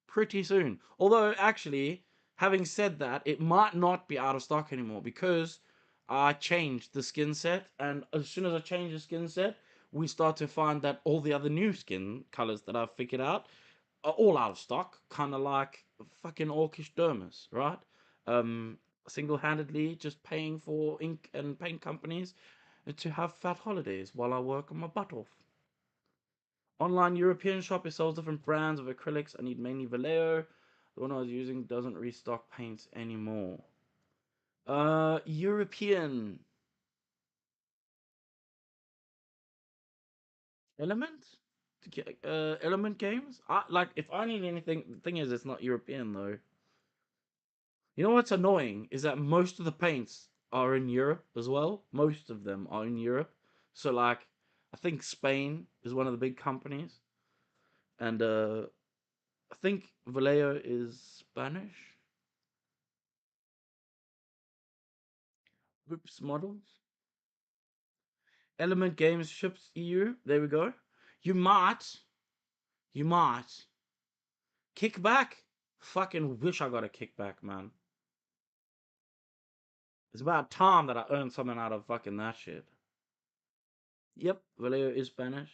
Speaker 2: pretty soon. Although, actually, having said that, it might not be out of stock anymore because I changed the skin set. And as soon as I change the skin set, we start to find that all the other new skin colors that I've figured out are all out of stock, kind of like fucking Orcish Dermis, right? Um, Single-handedly just paying for ink and paint companies to have fat holidays while I work on my butt off. Online European shop, it sells different brands of acrylics. I need mainly Vallejo. The one I was using doesn't restock paints anymore. European Element? Element games? Like, if I need anything, the thing is, it's not European though. You know what's annoying is that most of the paints are in Europe as well. Most of them are in Europe. So like I think Spain is one of the big companies, and I think Vallejo is Spanish. Oops, models. Element Games ships EU. There we go. You might, you might kick back. Fucking wish I got a kickback, man. It's about time that I earned something out of fucking that shit. Yep, Vallejo is Spanish.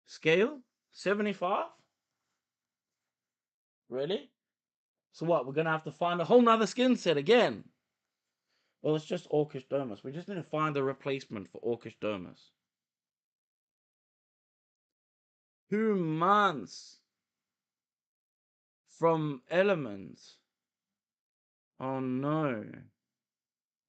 Speaker 2: Scale 75. Really? So what? We're gonna have to find a whole nother skin set again. Well, it's just Orcish Dermis. We just need to find a replacement for Orcish Dermis. 2 months from Elements. Oh no.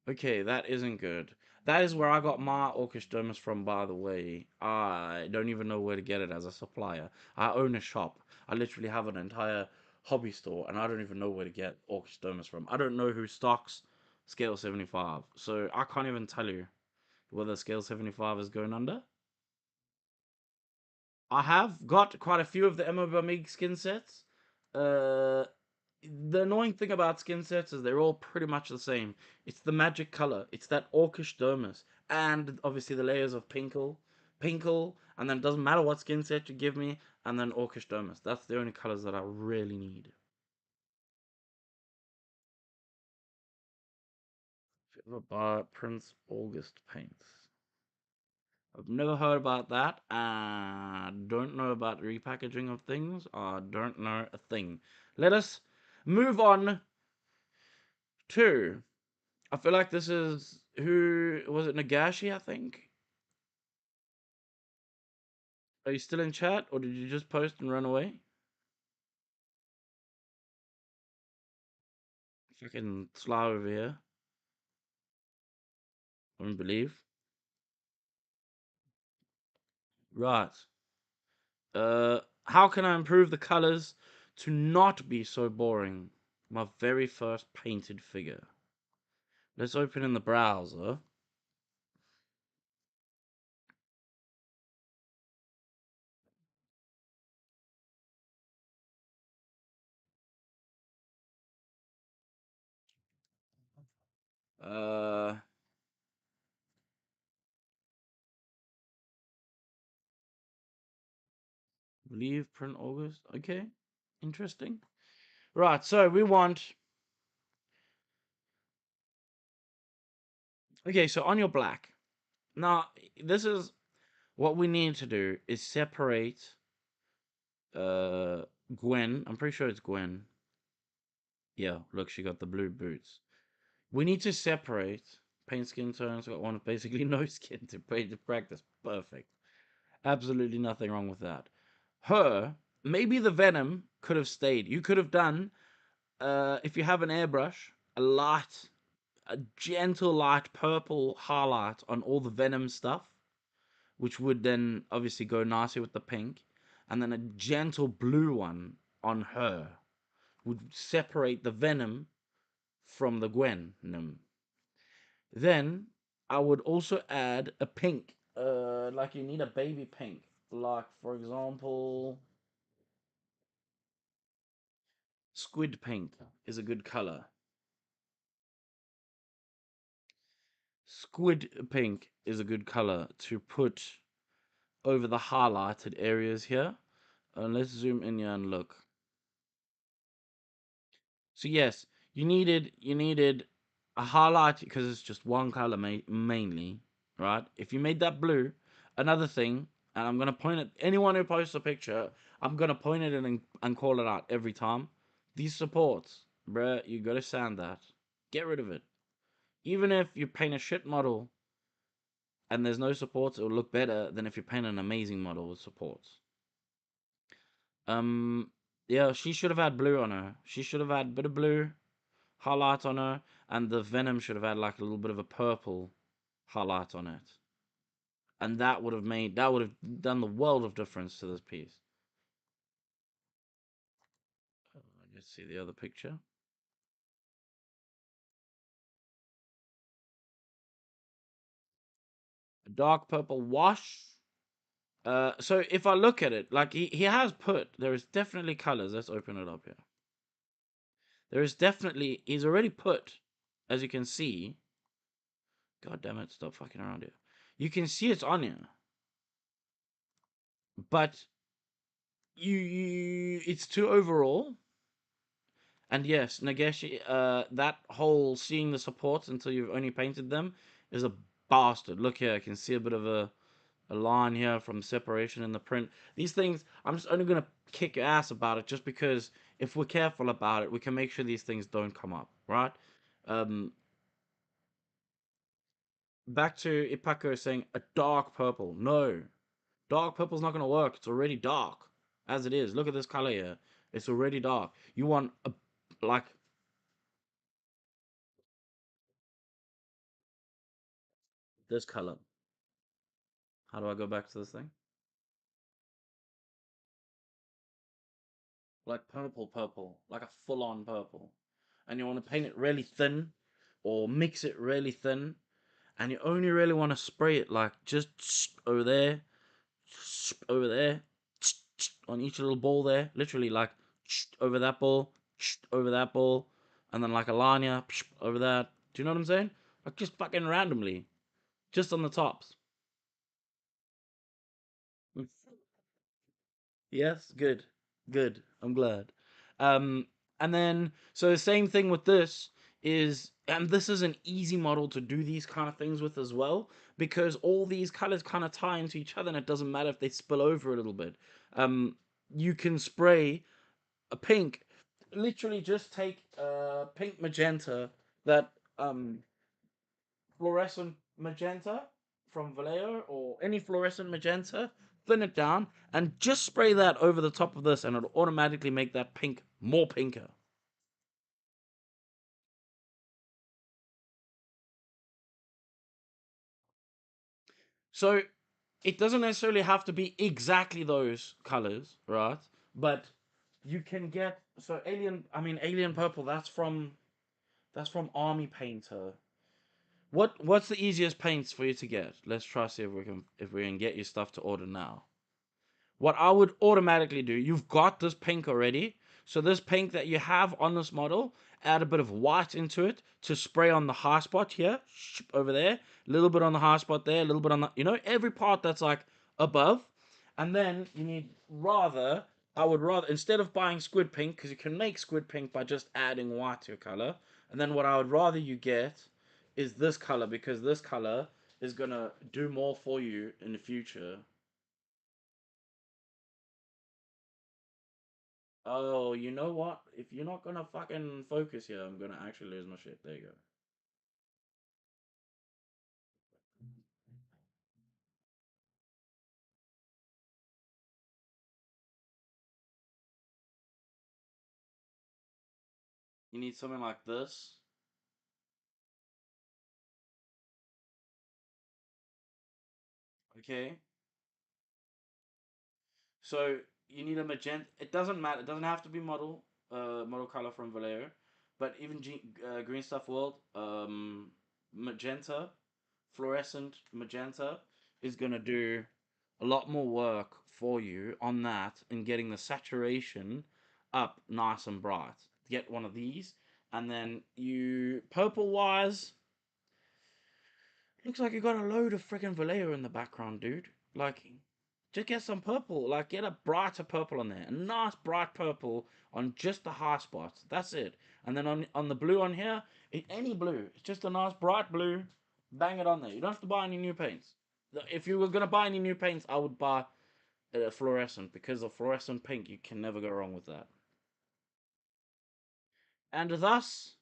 Speaker 2: Okay, that isn't good. That is where I got my Orcish Dermis from, by the way. I don't even know where to get it as a supplier. I own a shop. I literally have an entire hobby store, and I don't even know where to get Orcish Dermis from. I don't know who stocks Scale 75, so I can't even tell you whether Scale 75 is going under. I have got quite a few of the MMOG skin sets. Uh, the annoying thing about skin sets is they're all pretty much the same. It's the magic color. It's that Orcish Dermis. And obviously the layers of Pinkle, and then it doesn't matter what skin set you give me, and then Orcish Dermis. That's the only colors that I really need. If you ever buy Prince August paints. I've never heard about that. I don't know about repackaging of things. I don't know a thing. Let us move on to. I feel like this is who was it? Nagashi, I think. Are you still in chat, or did you just post and run away? Fucking Sly over here. I don't believe. Right. How can I improve the colors to not be so boring? My very first painted figure. Let's open in the browser. Uh, believe print August. Okay, interesting. Right, so we want. Okay, so on your black. Now, this is what we need to do is separate Gwen. I'm pretty sure it's Gwen. Yeah, look, she got the blue boots. We need to separate paint skin tones. Got one with basically no skin to paint to practice. Perfect. Absolutely nothing wrong with that. Her, maybe the venom could have stayed. You could have done, if you have an airbrush, a gentle light purple highlight on all the venom stuff, which would then obviously go nicely with the pink, and then a gentle blue one on her would separate the venom from the Gwen. Then I would also add a pink. Like you need a baby pink. Like for example, squid pink is a good color. Squid pink is a good color to put over the highlighted areas here. Let's zoom in here and look. So yes, you needed a highlight because it's just one color mainly, right? If you made that blue, another thing, and I'm gonna point at anyone who posts a picture, I'm gonna point at it and call it out every time. These supports, bruh, you gotta sand that. Get rid of it. Even if you paint a shit model and there's no supports, it will look better than if you paint an amazing model with supports. Um, yeah, she should have had blue on her. She should have had a bit of blue highlight on her, and the venom should have had like a little bit of a purple highlight on it, and that would have done the world of difference to this piece. Let's see the other picture. A dark purple wash. So if I look at it, like he has put, there is definitely colors. Let's open it up here. There is definitely, he's already put, as you can see. God damn it! Stop fucking around here. You can see it's on here, but it's too overall. And yes, Nageshi, that whole seeing the supports until you've only painted them is a bastard. Look here, I can see a bit of a line here from separation in the print. These things, I'm just only going to kick your ass about it just because if we're careful about it, we can make sure these things don't come up, right? Um, Back to Ipako saying a dark purple. No, dark purple's not going to work. It's already dark as it is. Look at this color here. It's already dark. You want a, like, this color. How do I go back to this thing? Like purple, like a full on purple. And you want to paint it really thin or mix it really thin. And you only really want to spray it like just over there, over there, on each little ball there. Literally like over that ball, over that ball, and then like a line here, over that. Do you know what I'm saying? Like just fucking randomly, just on the tops. Yes, good, good. I'm glad. Um, and then so the same thing with this is, and this is an easy model to do these kind of things with as well because all these colors kind of tie into each other, and it doesn't matter if they spill over a little bit. You can spray a pink, literally just take pink magenta, that fluorescent magenta from Vallejo or any fluorescent magenta, thin it down, and just spray that over the top of this, and it'll automatically make that pink more pinker. So it doesn't necessarily have to be exactly those colors, right? But you can get alien purple. That's from Army Painter. What's the easiest paints for you to get? Let's try see if we can get your stuff to order now. What I would automatically do, you've got this pink already. So this pink that you have on this model, add a bit of white into it to spray on the high spot here, over there, a little bit on the high spot there, a little bit on the, every part that's like above. And then you need I would rather, instead of buying squid pink, because you can make squid pink by just adding white to your color, and then what I would rather you get is this color, because this color is gonna do more for you in the future. Oh, you know what? If you're not gonna fucking focus here, I'm gonna actually lose my shit. There you go. You need something like this. Okay. So you need a magenta. It doesn't matter. It doesn't have to be model color from Vallejo, but even Green Stuff World, magenta, fluorescent magenta is gonna do a lot more work for you on that and getting the saturation up nice and bright. Get one of these, and then you purple wise. Looks like you got a load of freaking Vallejo in the background, dude. Like, just get some purple. Like, get a brighter purple on there. A nice bright purple on just the high spots. That's it. And then on the blue on here, any blue. It's just a nice bright blue. Bang it on there. You don't have to buy any new paints. If you were going to buy any new paints, I would buy fluorescent, because of fluorescent pink, you can never go wrong with that. And thus,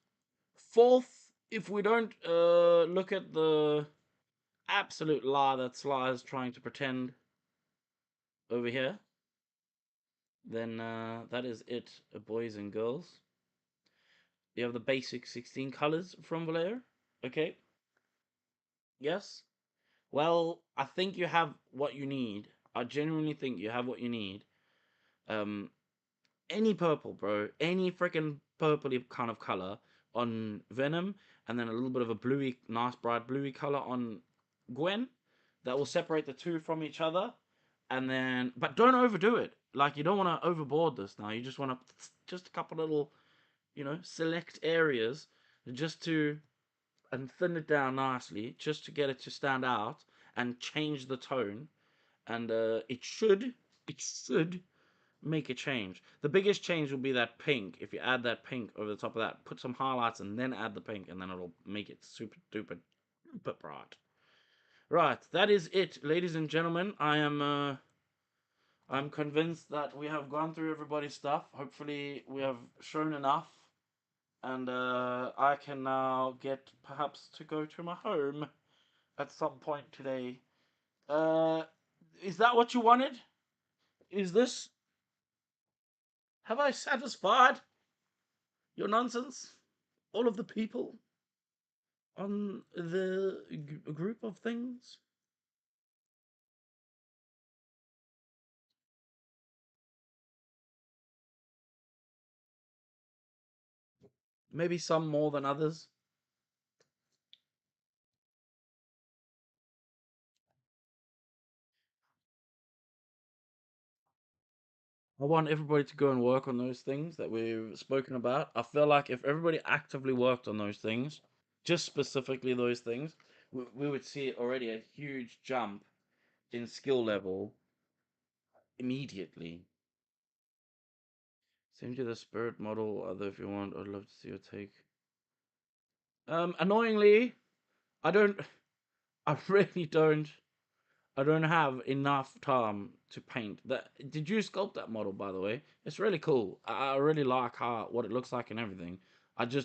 Speaker 2: fourth, if we don't look at the absolute lie that Sly is trying to pretend over here, then that is it, boys and girls. You have the basic 16 colors from Vallejo. Okay. Yes. Well, I think you have what you need. I genuinely think you have what you need. Um, any purple, bro. Any freaking purpley kind of color on Venom, and then a little bit of a bluey, nice bright bluey color on Gwen. That will separate the two from each other. And then, but don't overdo it. Like, you don't want to overboard this now. You just want to, just a couple little, select areas just to, and thin it down nicely, just to get it to stand out and change the tone. And it should make a change. The biggest change will be that pink. If you add that pink over the top of that, put some highlights and then add the pink, and then it'll make it super duper super bright. Right, that is it, ladies and gentlemen. I'm convinced that we have gone through everybody's stuff. Hopefully, we have shown enough, and I can now get perhaps to go to my home at some point today. Uh, is that what you wanted? Is this? Have I satisfied your nonsense? All of the people on the group of things? Maybe some more than others. I want everybody to go and work on those things that we've spoken about. I feel like if everybody actively worked on those things, just specifically those things, we would see already a huge jump in skill level immediately. Send you the spirit model, other if you want. I'd love to see your take. Annoyingly, I don't. I really don't. I don't have enough time to paint that. Did you sculpt that model, by the way? It's really cool. I really like what it looks like and everything.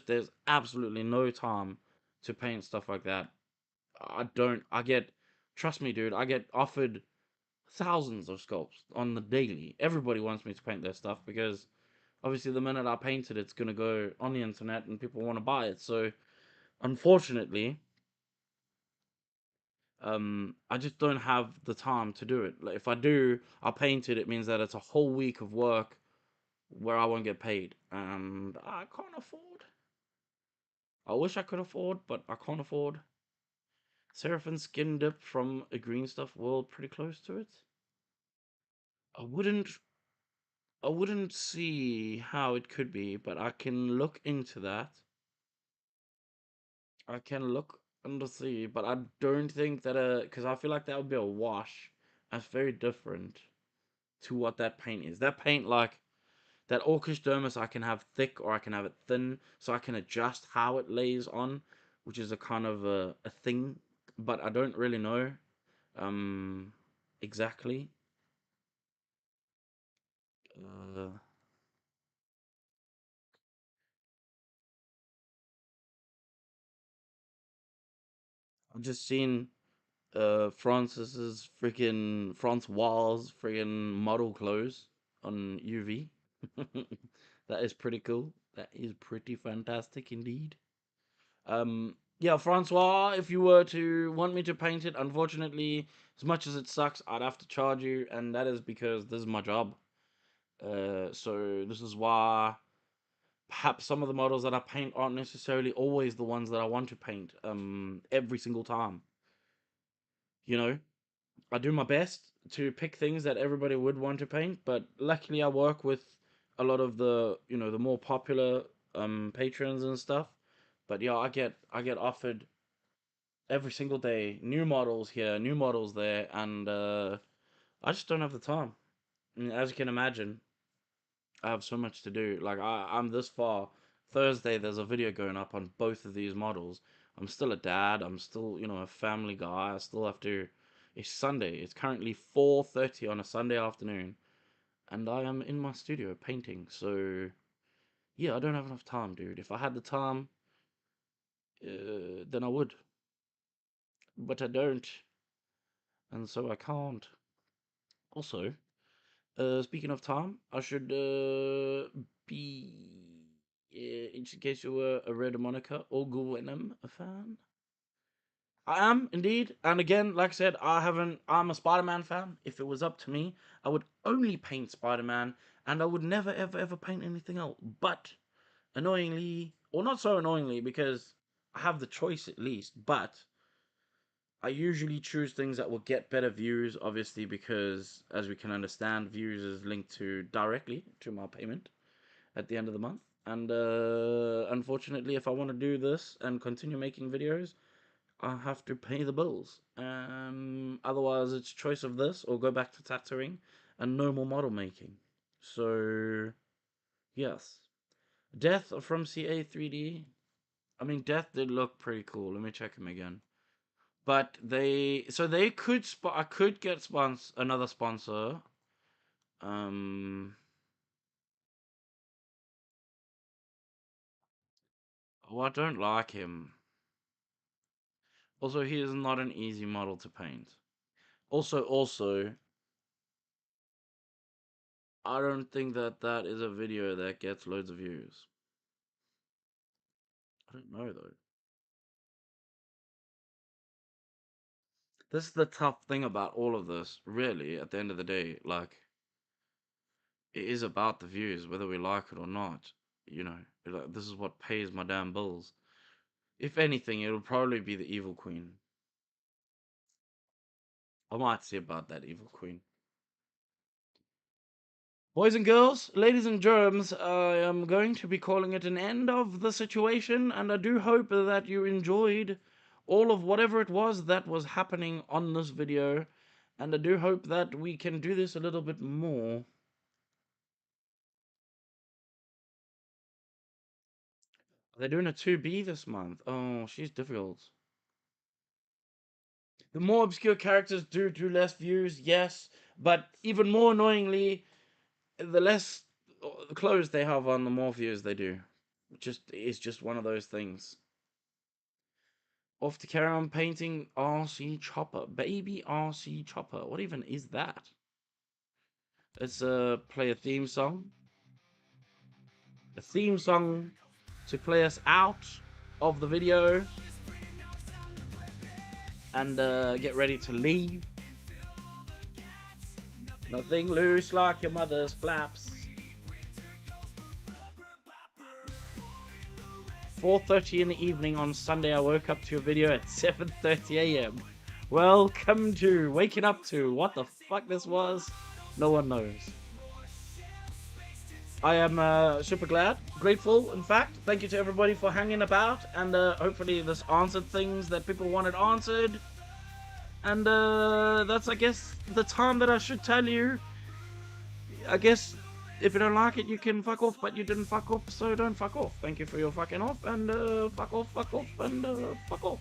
Speaker 2: There's absolutely no time to paint stuff like that. I don't. I get, trust me, dude. I get offered thousands of sculpts on the daily. Everybody wants me to paint their stuff because obviously the minute I paint it, it's gonna go on the internet and people want to buy it. So unfortunately, I just don't have the time to do it. Like, if I do, I'll paint it. It means that it's a whole week of work where I won't get paid, and I can't afford. I wish I could afford, but I can't afford. Seraphim skin dip from a green stuff world, pretty close to it. I wouldn't. I wouldn't see how it could be, but I can look into that. I can look and see, but I don't think that because I feel like that would be a wash. That's very different to what that paint is. That paint, like that Orcish Dermis, I can have thick or I can have it thin, so I can adjust how it lays on, which is a kind of a thing. But I don't really know exactly. Uh, I've just seen Francis's freaking Francois' freaking model clothes on UV. That is pretty cool. That is pretty fantastic indeed. Yeah, Francois, if you were to want me to paint it, unfortunately, as much as it sucks, I'd have to charge you, and that is because this is my job. So this is why perhaps some of the models that I paint aren't necessarily always the ones that I want to paint. Every single time, you know. I do my best to pick things that everybody would want to paint, but luckily I work with a lot of the the more popular patrons and stuff. But yeah, I get offered every single day new models here, new models there, and I just don't have the time. I mean, as you can imagine, I have so much to do. Like I'm this far. Thursday there's a video going up on both of these models. I'm still a dad. I'm still, a family guy. I still have to. It's Sunday. It's currently 4:30 on a Sunday afternoon, and I am in my studio painting. So yeah, I don't have enough time, dude. If I had the time, then I would, but I don't, and so I can't. Also, speaking of time, I should be, in case you were a Red Monica or Gwenum fan. I am indeed, and again, like I said, I'm a Spider-Man fan. If it was up to me, I would only paint Spider-Man, and I would never, ever, ever paint anything else. But annoyingly, or not so annoyingly, because I have the choice at least. But I usually choose things that will get better views, obviously, because as we can understand, views is linked to directly to my payment at the end of the month. And unfortunately, if I want to do this and continue making videos, I have to pay the bills. Otherwise, it's choice of this or go back to tattooing and no more model making. So, yes. Death from CA3D. I mean, Death did look pretty cool. Let me check him again. But they could I could get another sponsor. Um, oh, I don't like him. Also, he is not an easy model to paint. Also, I don't think that is a video that gets loads of views. I don't know though. This is the tough thing about all of this, really, at the end of the day. Like, it is about the views, whether we like it or not. Like, this is what pays my damn bills. If anything, it'll probably be the Evil Queen. I might see about that Evil Queen. Boys and girls, ladies and germs, I am going to be calling it an end of the situation, and I do hope that you enjoyed all of whatever it was that was happening on this video, and I do hope that we can do this a little bit more. They're doing a 2B this month. Oh, she's difficult. The more obscure characters do less views, yes, but even more annoyingly, the less clothes they have on, the more views they do. It's just one of those things. Off to carry on painting RC Chopper. Baby RC Chopper. What even is that? Let's play a theme song. A theme song to play us out of the video. And get ready to leave. Nothing loose like your mother's flaps. 4:30 in the evening on Sunday, I woke up to a video at 7:30 a.m. Welcome to waking up to what the fuck this was. No one knows. I am super glad, grateful, in fact. Thank you to everybody for hanging about, and hopefully this answered things that people wanted answered. And that's, I guess, the time that I should tell you. I guess if you don't like it, you can fuck off, but you didn't fuck off, so don't fuck off. Thank you for your fucking off, and fuck off, and fuck off.